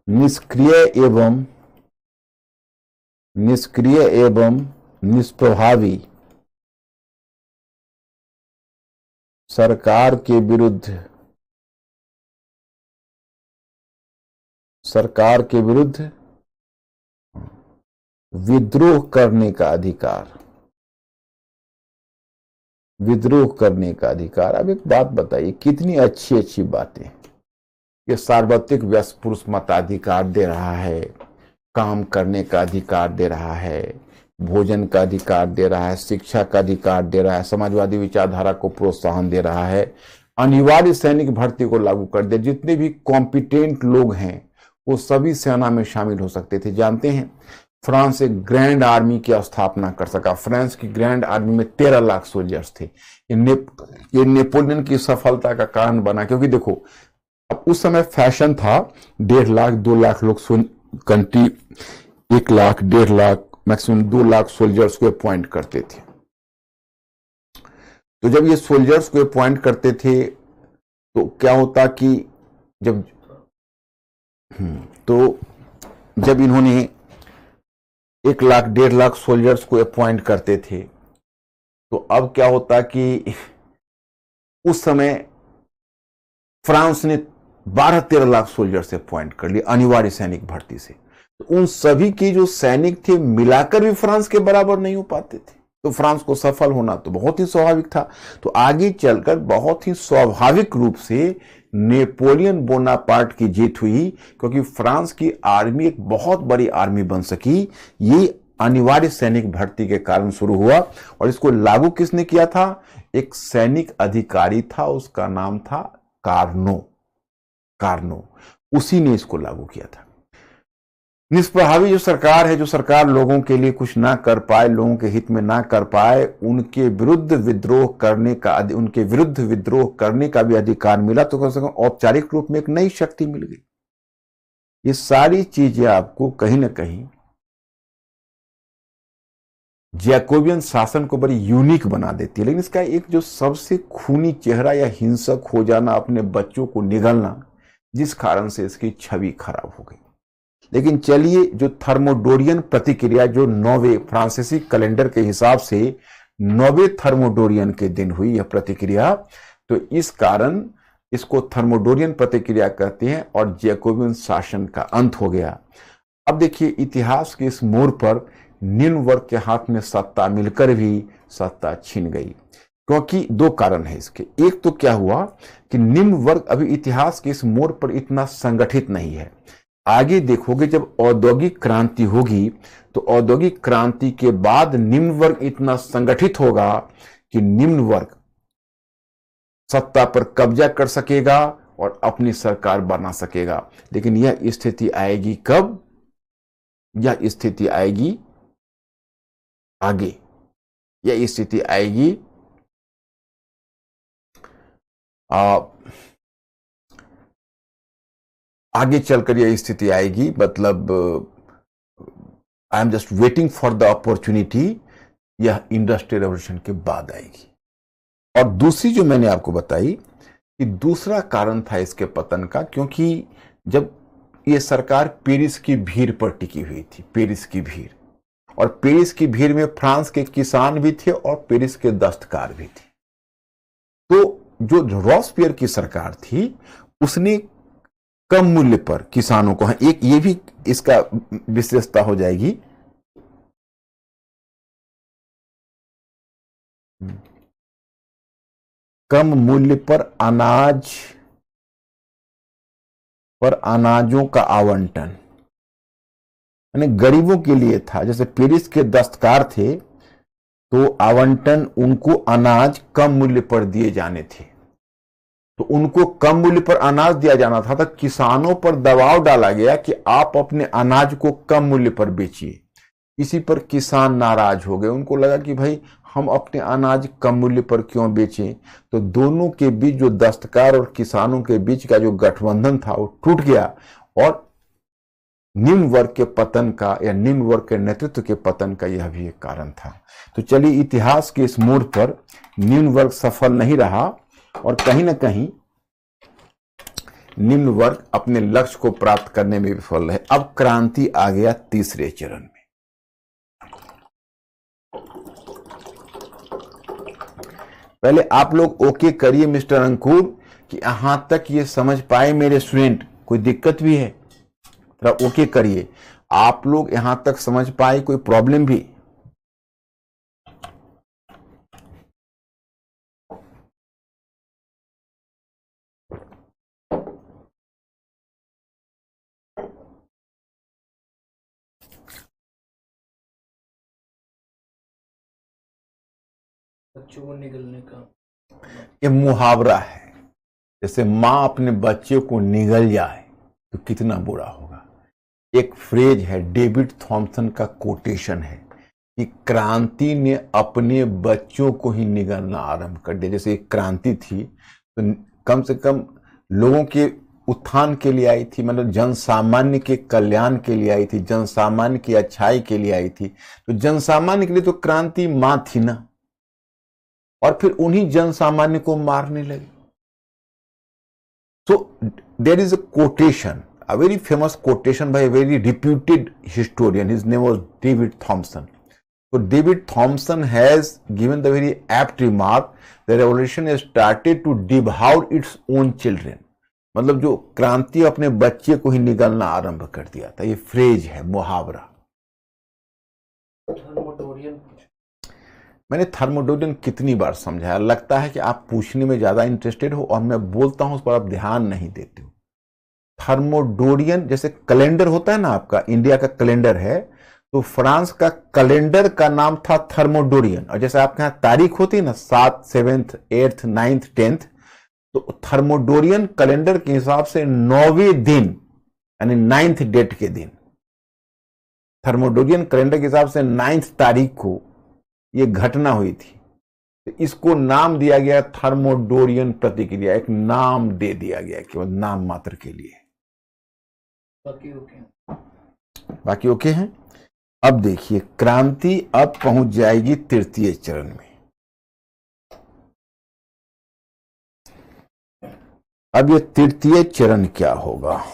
निष्क्रिय एवं निष्प्रभावी सरकार के विरुद्ध विद्रोह करने का अधिकार। अब एक बात बताइए, कितनी अच्छी अच्छी बातें। ये सार्वत्रिक व्यस्त पुरुष मताधिकार दे रहा है, काम करने का अधिकार दे रहा है, भोजन का अधिकार दे रहा है, शिक्षा का अधिकार दे रहा है, समाजवादी विचारधारा को प्रोत्साहन दे रहा है, अनिवार्य सैनिक भर्ती को लागू कर दिया। जितने भी कॉम्पिटेंट लोग हैं वो सभी सेना में शामिल हो सकते थे। जानते हैं, फ्रांस एक ग्रैंड आर्मी की स्थापना कर सका। फ्रांस की ग्रैंड आर्मी में 13 लाख सोल्जर्स थे। ये नेपोलियन की सफलता का कारण बना, क्योंकि देखो अब उस समय फैशन था 1.5 लाख 2 लाख लोग country 1 lakh 1.5 lakh maximum 2 lakh soldiers को अपॉइंट करते थे। तो जब ये सोल्जर्स को अपॉइंट करते थे तो क्या होता कि जब इन्होंने 1 लाख 1.5 लाख सोल्जर्स को अपॉइंट करते थे तो अब क्या होता कि उस समय फ्रांस ने 12-13 लाख सोल्जर से अपॉइंट कर लिए अनिवार्य सैनिक भर्ती से। तो उन सभी के जो सैनिक थे मिलाकर भी फ्रांस के बराबर नहीं हो पाते थे। तो फ्रांस को सफल होना तो बहुत ही स्वाभाविक था। तो आगे चलकर बहुत ही स्वाभाविक रूप से नेपोलियन बोनापार्ट की जीत हुई, क्योंकि फ्रांस की आर्मी एक बहुत बड़ी आर्मी बन सकी। ये अनिवार्य सैनिक भर्ती के कारण शुरू हुआ। और इसको लागू किसने किया था? एक सैनिक अधिकारी था, उसका नाम था कार्नो। उसी ने इसको लागू किया था। निष्प्रभावी जो सरकार है, जो सरकार लोगों के लिए कुछ ना कर पाए, लोगों के हित में ना कर पाए, उनके विरुद्ध विद्रोह करने का भी अधिकार मिला। तो कम से कम औपचारिक रूप में एक नई शक्ति मिल गई। ये सारी चीजें आपको कहीं ना कहीं जैकोबियन शासन को बड़ी यूनिक बना देती है। लेकिन इसका एक जो सबसे खूनी चेहरा या हिंसक हो जाना, अपने बच्चों को निगलना, जिस कारण से इसकी छवि खराब हो गई। लेकिन चलिए, जो थर्मोडोरियन प्रतिक्रिया जो 9वें फ्रांसीसी कैलेंडर के हिसाब से 9वें थर्मोडोरियन के दिन हुई यह प्रतिक्रिया, तो इस कारण इसको थर्मोडोरियन प्रतिक्रिया कहते हैं और जैकोबियन शासन का अंत हो गया। अब देखिए, इतिहास के इस मोड़ पर निम्न वर्ग के हाथ में सत्ता मिलकर भी सत्ता छिन गई, क्योंकि 2 कारण है इसके। एक तो क्या हुआ कि निम्न वर्ग अभी इतिहास के इस मोड़ पर इतना संगठित नहीं है। आगे देखोगे, जब औद्योगिक क्रांति होगी तो औद्योगिक क्रांति के बाद निम्न वर्ग इतना संगठित होगा कि निम्न वर्ग सत्ता पर कब्जा कर सकेगा और अपनी सरकार बना सकेगा। लेकिन यह स्थिति आएगी कब? यह स्थिति आएगी आगे। यह स्थिति आएगी आगे चलकर यह स्थिति आएगी। मतलब I am just waiting for the opportunity. यह इंडस्ट्रियल रेवोल्यूशन के बाद आएगी। और दूसरी जो मैंने आपको बताई कि दूसरा कारण था इसके पतन का, क्योंकि जब यह सरकार पेरिस की भीड़ पर टिकी हुई थी, पेरिस की भीड़, और पेरिस की भीड़ में फ्रांस के किसान भी थे और पेरिस के दस्तकार भी थे। तो जो रॉबेस्पियर की सरकार थी उसने कम मूल्य पर किसानों को, एक ये भी इसका विशेषता हो जाएगी, कम मूल्य पर अनाजों का आवंटन, यानी गरीबों के लिए था। जैसे पेरिस के दस्तकार थे तो आवंटन, उनको अनाज कम मूल्य पर दिए जाने थे। तो उनको कम मूल्य पर अनाज दिया जाना था, तो किसानों पर दबाव डाला गया कि आप अपने अनाज को कम मूल्य पर बेचिए। इसी पर किसान नाराज हो गए। उनको लगा कि भाई हम अपने अनाज कम मूल्य पर क्यों बेचें। तो दोनों के बीच, जो दस्तकार और किसानों के बीच का जो गठबंधन था वो टूट गया और निम्न वर्ग के पतन का या निम्न वर्ग के नेतृत्व के पतन का यह भी एक कारण था। तो चलिए, इतिहास के इस मोड़ पर निम्न वर्ग सफल नहीं रहा और कहीं ना कहीं निम्न वर्ग अपने लक्ष्य को प्राप्त करने में विफल रहे। अब क्रांति आ गया तीसरे चरण में। पहले आप लोग ओके करिए मिस्टर अंकुर कि यहां तक ये समझ पाए मेरे स्टूडेंट, कोई दिक्कत भी है थोड़ा ओके करिए। आप लोग यहां तक समझ पाए, कोई प्रॉब्लम भी? बच्चों को निगलने का ये मुहावरा है। जैसे मां अपने बच्चे को निगल जाए तो कितना बुरा होगा। एक फ्रेज है, डेविड थॉमसन का कोटेशन है कि क्रांति ने अपने बच्चों को ही निगलना आरंभ कर दिया। जैसे एक क्रांति थी तो कम से कम लोगों के उत्थान के लिए आई थी, मतलब जन सामान्य के कल्याण के लिए आई थी, जन सामान्य की अच्छाई के लिए आई थी। तो जन सामान्य के लिए तो क्रांति मां थी ना, और फिर उन्हीं जन सामान्य को मारने लगे। So there is a quotation, a very famous quotation by a very reputed historian. His name was David Thompson. So David Thompson has given the very apt remark, the revolution has started to devour its own children. मतलब जो क्रांति अपने बच्चे को ही निगलना आरंभ कर दिया था। ये फ्रेज है, मुहावरा। मैंने थर्मोडोरियन कितनी बार समझाया, लगता है कि आप पूछने में ज्यादा इंटरेस्टेड हो और मैं बोलता हूं उस पर आप ध्यान नहीं देते हो। थर्मोडोरियन जैसे कैलेंडर होता है ना, आपका इंडिया का कैलेंडर है, तो फ्रांस का कैलेंडर का नाम था थर्मोडोरियन। और जैसे आपके यहां तारीख होती है ना, 7, 7, 8, 9, 10, तो थर्मोडोरियन कैलेंडर के हिसाब से 9वें दिन यानी 9th डेट के दिन, थर्मोडोरियन कैलेंडर के हिसाब से 9th तारीख को ये घटना हुई थी। तो इसको नाम दिया गया थर्मोडोरियन प्रतिक्रिया, एक नाम दे दिया गया, केवल नाम मात्र के लिए। बाकी ओके हैं। अब देखिए क्रांति अब पहुंच जाएगी तृतीय चरण में। अब ये तृतीय चरण क्या होगा,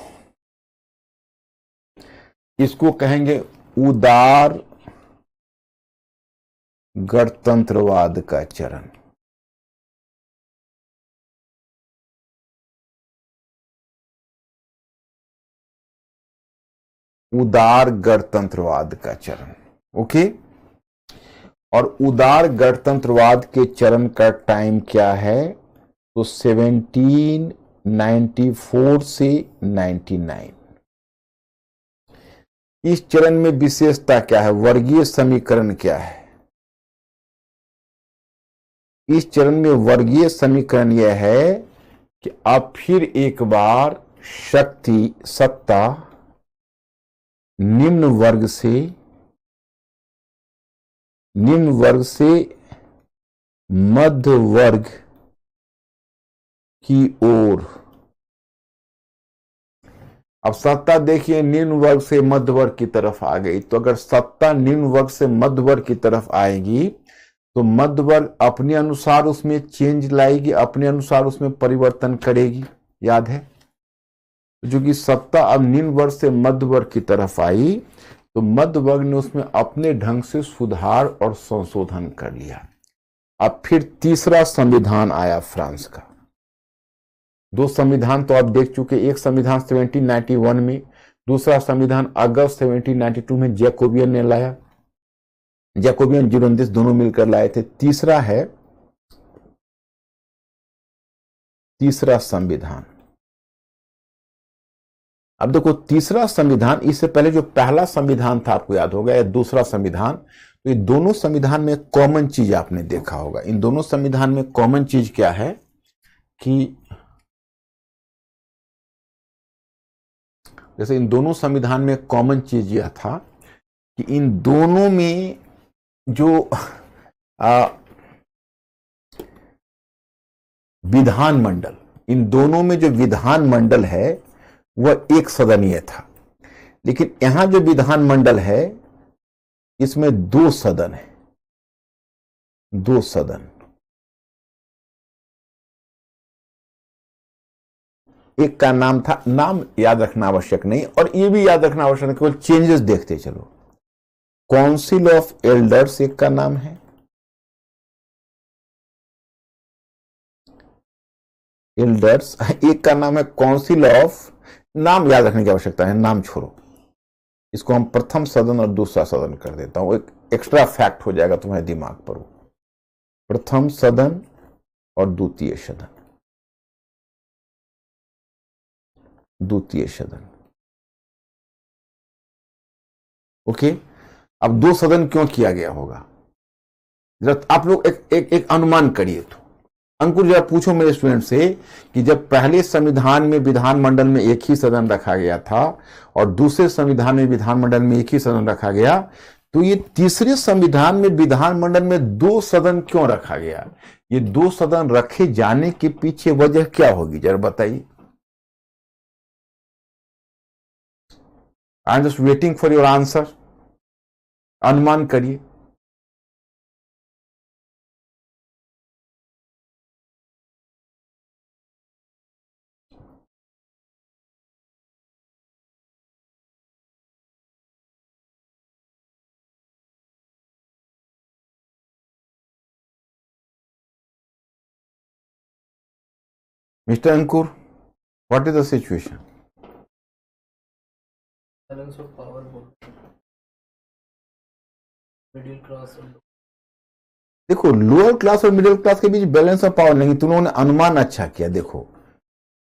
इसको कहेंगे उदार गणतंत्रवाद का चरण। उदार गणतंत्रवाद का चरण, ओके। और उदार गणतंत्रवाद के चरण का टाइम क्या है, तो 1794 से 99। इस चरण में विशेषता क्या है, वर्गीय समीकरण क्या है? इस चरण में वर्गीय समीकरण यह है कि अब फिर एक बार सत्ता निम्न वर्ग से मध्य वर्ग की ओर। अब सत्ता देखिए निम्न वर्ग से मध्य वर्ग की तरफ आ गई, तो अगर सत्ता निम्न वर्ग से मध्य वर्ग की तरफ आएगी तो मध्य वर्ग अपने अनुसार उसमें चेंज लाएगी, अपने अनुसार उसमें परिवर्तन करेगी, याद है। जो कि सत्ता अब निम्न वर्ग से मध्य वर्ग की तरफ आई तो मध्य वर्ग ने उसमें अपने ढंग से सुधार और संशोधन कर लिया। अब फिर तीसरा संविधान आया फ्रांस का। 2 संविधान तो आप देख चुके, एक संविधान 1791 में, दूसरा संविधान अगस्त 1792 में जैकोबियन ने लाया, जैकोबियन जिरोंदिस दोनों मिलकर लाए थे। तीसरा है तीसरा संविधान। अब देखो तीसरा संविधान, इससे पहले जो पहला संविधान था आपको याद होगा, या दूसरा संविधान, तो ये दोनों संविधान में कॉमन चीज आपने देखा होगा। इन दोनों संविधान में कॉमन चीज क्या है कि जैसे इन दोनों संविधान में कॉमन चीज यह था कि इन दोनों में जो विधानमंडल, इन दोनों में जो विधानमंडल है वह एक सदनीय था। लेकिन यहां जो विधानमंडल है इसमें 2 सदन है, 2 सदन। एक का नाम था, नाम याद रखना आवश्यक नहीं, और ये भी याद रखना आवश्यक नहीं, केवल चेंजेस देखते चलो। काउंसिल ऑफ एल्डर्स एक का नाम है, एल्डर्स एक का नाम है काउंसिल ऑफ, नाम याद रखने की आवश्यकता है, नाम छोड़ो, इसको हम प्रथम सदन और दूसरा सदन कर देता हूं, एक एक्स्ट्रा फैक्ट हो जाएगा तुम्हारे दिमाग पर। प्रथम सदन और द्वितीय सदन, द्वितीय सदन। ओके, अब दो सदन क्यों किया गया होगा, जरा आप लोग एक अनुमान करिए। तो अंकुर जरा पूछो मेरे स्टूडेंट से कि जब पहले संविधान में विधानमंडल में एक ही सदन रखा गया था और दूसरे संविधान में विधानमंडल में एक ही सदन रखा गया, तो ये तीसरे संविधान में विधानमंडल में दो सदन क्यों रखा गया? ये दो सदन रखे जाने के पीछे वजह क्या होगी, जरा बताइए। I am just waiting for your answer, अनुमान करिए। Mr. Ankur, what is the situation? Balance of power both middle class and देखो, लोअर क्लास और मिडिल क्लास के बीच बैलेंस ऑफ पावर नहीं, तुम लोगों ने अनुमान अच्छा किया। देखो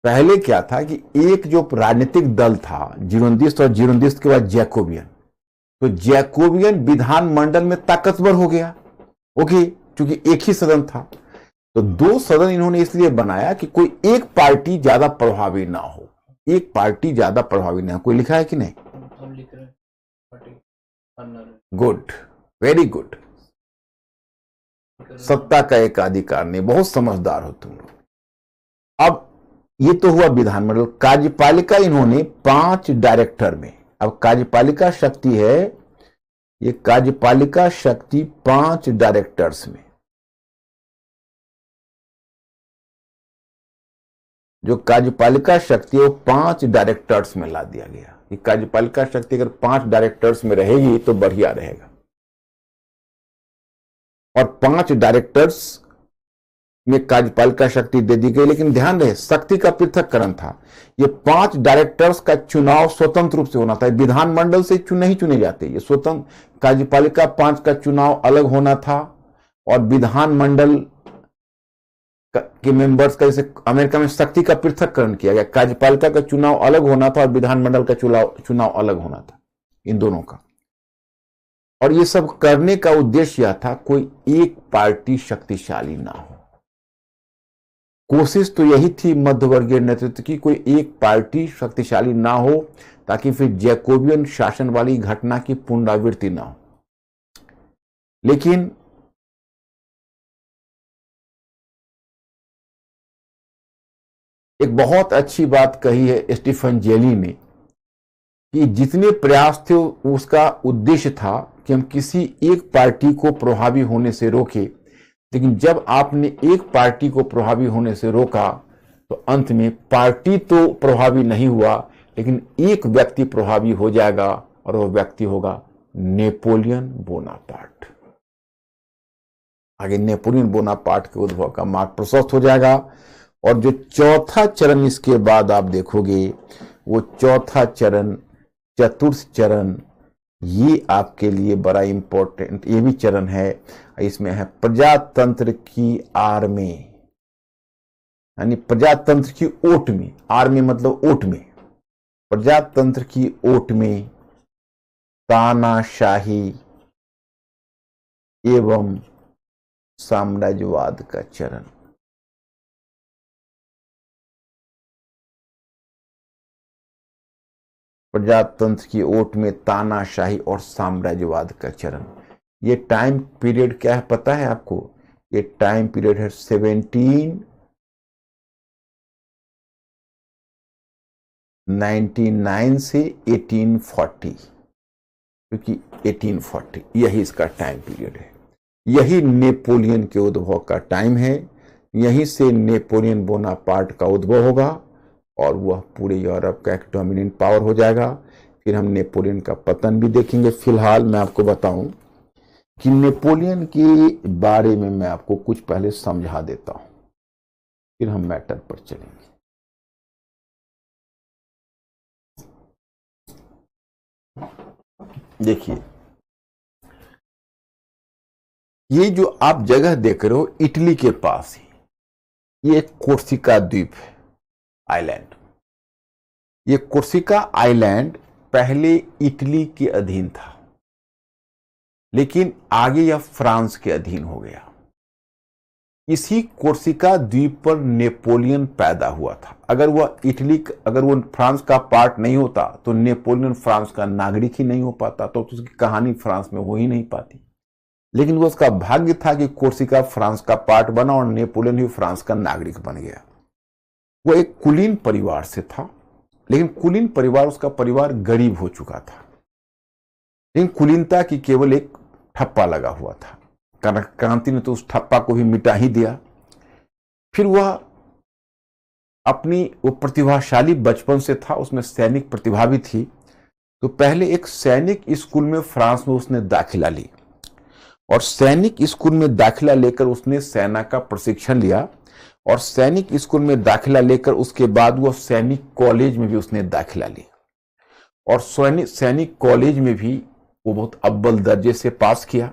पहले क्या था कि एक जो राजनीतिक दल था जीरोनदिस्ट, और जीरोनदिस्ट के बाद जैकोबियन, तो जैकोबियन विधानमंडल में ताकतवर हो गया। ओके, क्योंकि एक ही सदन था, तो दो सदन इन्होंने इसलिए बनाया कि कोई एक पार्टी ज्यादा प्रभावी ना हो, एक पार्टी ज्यादा प्रभावी ना हो। कोई लिखा है कि नहीं? हम लिख रहे हैं पार्टी। Good, very good. सत्ता का एकाधिकार नहीं, बहुत समझदार हो तुम लोग। अब ये तो हुआ विधानमंडल। कार्यपालिका इन्होंने 5 डायरेक्टर में, अब कार्यपालिका शक्ति है, ये कार्यपालिका शक्ति 5 डायरेक्टर्स में, जो कार्यपालिका शक्ति है वो 5 डायरेक्टर्स में ला दिया गया। ये कार्यपालिका शक्ति अगर 5 डायरेक्टर्स में रहेगी तो बढ़िया रहेगा, और 5 डायरेक्टर्स में कार्यपालिका शक्ति दे दी गई। लेकिन ध्यान रहे, शक्ति का पृथक्करण था। ये 5 डायरेक्टर्स का चुनाव स्वतंत्र रूप से होना था, विधानमंडल से नहीं चुने जाते, ये स्वतंत्र। कार्यपालिका 5 का चुनाव अलग होना था, और विधानमंडल के मेंबर्स का, जैसे अमेरिका में शक्ति का पृथक्करण किया गया, कार्यपालिका का चुनाव अलग होना था और विधानमंडल का चुनाव अलग होना था, इन दोनों का। और ये सब करने का उद्देश्य यह था कोई एक पार्टी शक्तिशाली ना हो। कोशिश तो यही थी मध्यवर्गीय नेतृत्व की, कोई एक पार्टी शक्तिशाली ना हो, ताकि फिर जैकोबियन शासन वाली घटना की पुनरावृत्ति ना हो। लेकिन एक बहुत अच्छी बात कही है स्टीफन जेली ने, कि जितने प्रयास थे उसका उद्देश्य था कि हम किसी एक पार्टी को प्रभावी होने से रोके, लेकिन जब आपने एक पार्टी को प्रभावी होने से रोका तो अंत में पार्टी तो प्रभावी नहीं हुआ, लेकिन एक व्यक्ति प्रभावी हो जाएगा, और वह व्यक्ति होगा नेपोलियन बोनापार्ट। आगे नेपोलियन बोनापार्ट के उद्भव का मार्ग प्रशस्त हो जाएगा। और जो चौथा चरण इसके बाद आप देखोगे, वो चौथा चरण, चतुर्थ चरण, ये आपके लिए बड़ा इंपॉर्टेंट ये भी चरण है। इसमें है प्रजातंत्र की आड़ में, यानी प्रजातंत्र की ओट में, आड़ में मतलब ओट में, प्रजातंत्र की ओट में तानाशाही एवं साम्राज्यवाद का चरण। प्रजातंत्र की ओट में तानाशाही और साम्राज्यवाद का चरण। ये टाइम पीरियड क्या है पता है आपको? ये टाइम पीरियड है 1799 से 1840, क्योंकि 1840 यही इसका टाइम पीरियड है। यही नेपोलियन के उद्भव का टाइम है, यहीं से नेपोलियन बोनापार्ट का उद्भव होगा, और वह पूरे यूरोप का एक डोमिनेंट पावर हो जाएगा। फिर हम नेपोलियन का पतन भी देखेंगे। फिलहाल मैं आपको बताऊं कि नेपोलियन के बारे में मैं आपको कुछ पहले समझा देता हूं, फिर हम मैटर पर चलेंगे। देखिए, ये जो आप जगह देख रहे हो इटली के पास ही, ये एक कोर्सिका द्वीप है, आइलैंड। ये कोर्सिका आइलैंड पहले इटली के अधीन था, लेकिन आगे यह फ्रांस के अधीन हो गया। इसी कोर्सिका द्वीप पर नेपोलियन पैदा हुआ था। अगर वो फ्रांस का पार्ट नहीं होता तो नेपोलियन फ्रांस का नागरिक ही नहीं हो पाता, तो उसकी कहानी फ्रांस में हो ही नहीं पाती। लेकिन वो उसका भाग्य था कि कोर्सिका फ्रांस का पार्ट बना और नेपोलियन ही फ्रांस का नागरिक बन गया। वो एक कुलीन परिवार से था, लेकिन कुलीन परिवार, उसका परिवार गरीब हो चुका था। लेकिन कुलीनता की केवल एक ठप्पा लगा हुआ था। क्रांति ने तो उस ठप्पा को भी मिटा ही दिया। फिर वो प्रतिभाशाली बचपन से था, उसमें सैनिक प्रतिभा भी थी। तो पहले एक सैनिक स्कूल में फ्रांस में उसने दाखिला ली, और सैनिक स्कूल में दाखिला लेकर उसने सेना का प्रशिक्षण लिया, और सैनिक स्कूल में दाखिला लेकर उसके बाद वो सैनिक कॉलेज में भी उसने दाखिला लिया, और सैनिक कॉलेज में भी वो बहुत अव्वल दर्जे से पास किया।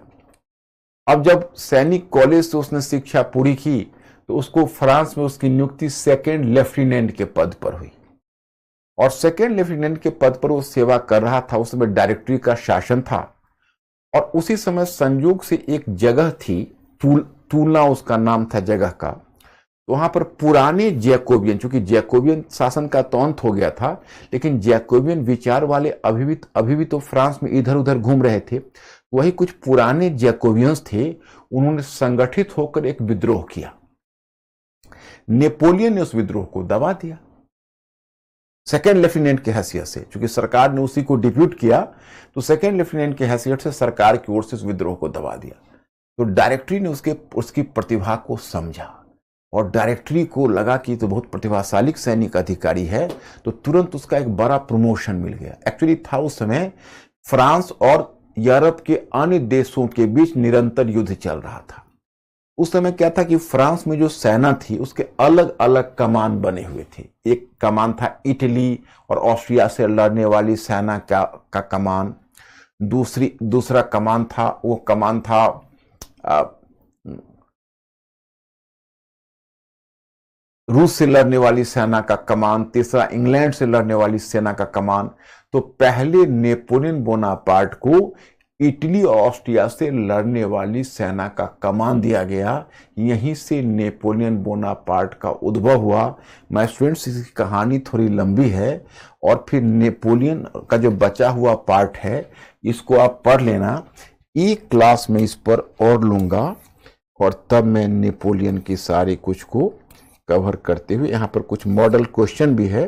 अब जब सैनिक कॉलेज से उसने शिक्षा पूरी की तो उसको फ्रांस में उसकी नियुक्ति सेकेंड लेफ्टिनेंट के पद पर हुई, और सेकेंड लेफ्टिनेंट के पद पर वो सेवा कर रहा था। उस समय डायरेक्टरी का शासन था, और उसी समय संयोग से एक जगह थी, टूलना उसका नाम था जगह का। तो वहां पर पुराने जैकोबियन, चूंकि जैकोबियन शासन का तो अंत हो गया था, लेकिन जैकोबियन विचार वाले अभी भी तो फ्रांस में इधर उधर घूम रहे थे। वही कुछ पुराने जैकोबियंस थे, उन्होंने संगठित होकर एक विद्रोह किया। नेपोलियन ने उस विद्रोह को दबा दिया सेकेंड लेफ्टिनेंट की हैसियत से। चूंकि सरकार ने उसी को डिप्यूट किया, तो सेकेंड लेफ्टिनेंट की हैसियत से सरकार की ओर से उस विद्रोह को दबा दिया। तो डायरेक्टरी ने उसकी प्रतिभा को समझा, और डायरेक्टरी को लगा कि तो बहुत प्रतिभाशाली सैनिक अधिकारी है, तो तुरंत उसका एक बड़ा प्रमोशन मिल गया। एक्चुअली था उस समय फ्रांस और यूरोप के अन्य देशों के बीच निरंतर युद्ध चल रहा था। उस समय क्या था कि फ्रांस में जो सेना थी उसके अलग अलग कमान बने हुए थे। एक कमान था इटली और ऑस्ट्रिया से लड़ने वाली सेना का कमान। दूसरा कमान था, वो कमान था रूस से लड़ने वाली सेना का कमान। तीसरा इंग्लैंड से लड़ने वाली सेना का कमान। तो पहले नेपोलियन बोनापार्ट को इटली और ऑस्ट्रिया से लड़ने वाली सेना का कमान दिया गया। यहीं से नेपोलियन बोनापार्ट का उद्भव हुआ। माय स्टूडेंट्स, इसकी कहानी थोड़ी लंबी है, और फिर नेपोलियन का जो बचा हुआ पार्ट है इसको आप पढ़ लेना। एक क्लास में इस पर और लूंगा, और तब मैं नेपोलियन की सारे कुछ को कवर करते हुए, यहाँ पर कुछ मॉडल क्वेश्चन भी है,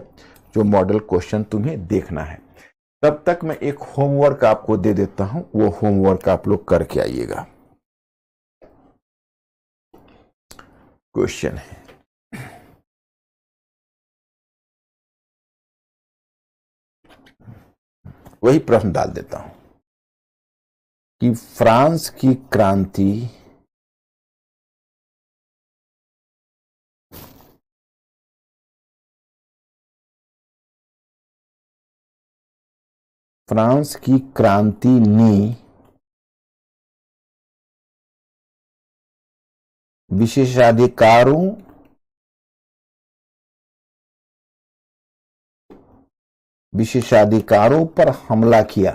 जो मॉडल क्वेश्चन तुम्हें देखना है। तब तक मैं एक होमवर्क आपको दे देता हूं, वो होमवर्क आप लोग करके आइएगा। क्वेश्चन है, वही प्रश्न डाल देता हूं कि फ्रांस की क्रांति ने विशेषाधिकारों पर हमला किया,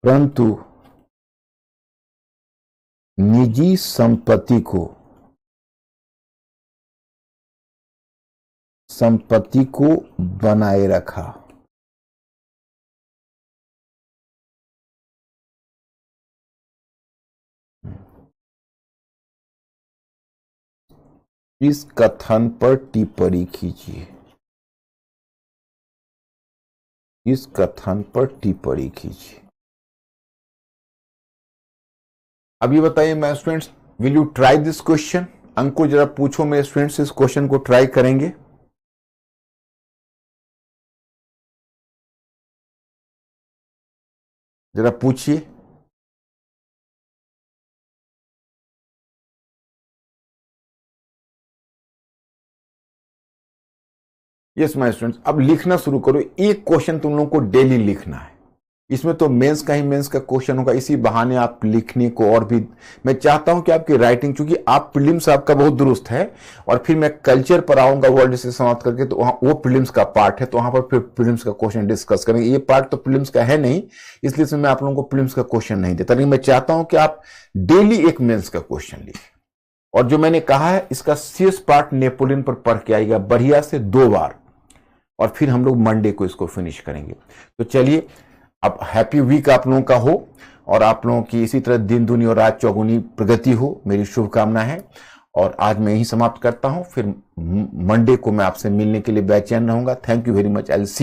परंतु निजी संपत्ति को बनाए रखा। इस कथन पर टिप्पणी कीजिए। अब ये बताइए my students, will you try this question? Ankur जरा पूछो, मेरे स्टूडेंट्स इस क्वेश्चन को ट्राई करेंगे। जरा पूछिए। यस माय स्टूडेंट्स, अब लिखना शुरू करो। एक क्वेश्चन तुम लोगों को डेली लिखना है। इसमें तो मेंस का क्वेश्चन होगा, इसी बहाने आप लिखने को और भी मैं चाहता हूं कि आपकी राइटिंग, चूंकि आप प्रीलिम्स आपका बहुत दुरुस्त है और फिर मैं कल्चर पर आऊंगा वर्ल्ड से समाप्त करके, तो वहां वो प्रीलिम्स का पार्ट है, तो वहां पर फिर प्रीलिम्स का क्वेश्चन डिस्कस करेंगे। ये पार्ट तो प्रीलिम्स का है नहीं, इसलिए मैं आप लोगों को प्रीलिम्स का क्वेश्चन नहीं देता, लेकिन मैं चाहता हूं कि आप डेली एक मेंस का क्वेश्चन लिखें। और जो मैंने कहा है, इसका शेष पार्ट नेपोलियन पर पढ़ के आएगा बढ़िया से 2 बार, और फिर हम लोग मंडे को इसको फिनिश करेंगे। तो चलिए, अब हैप्पी वीक आप लोगों का हो और आप लोगों की इसी तरह दिन दुनी और रात चौगुनी प्रगति हो, मेरी शुभकामना है। और आज मैं यही समाप्त करता हूं, फिर मंडे को मैं आपसे मिलने के लिए बेचैन रहूंगा। Thank you very much. I will see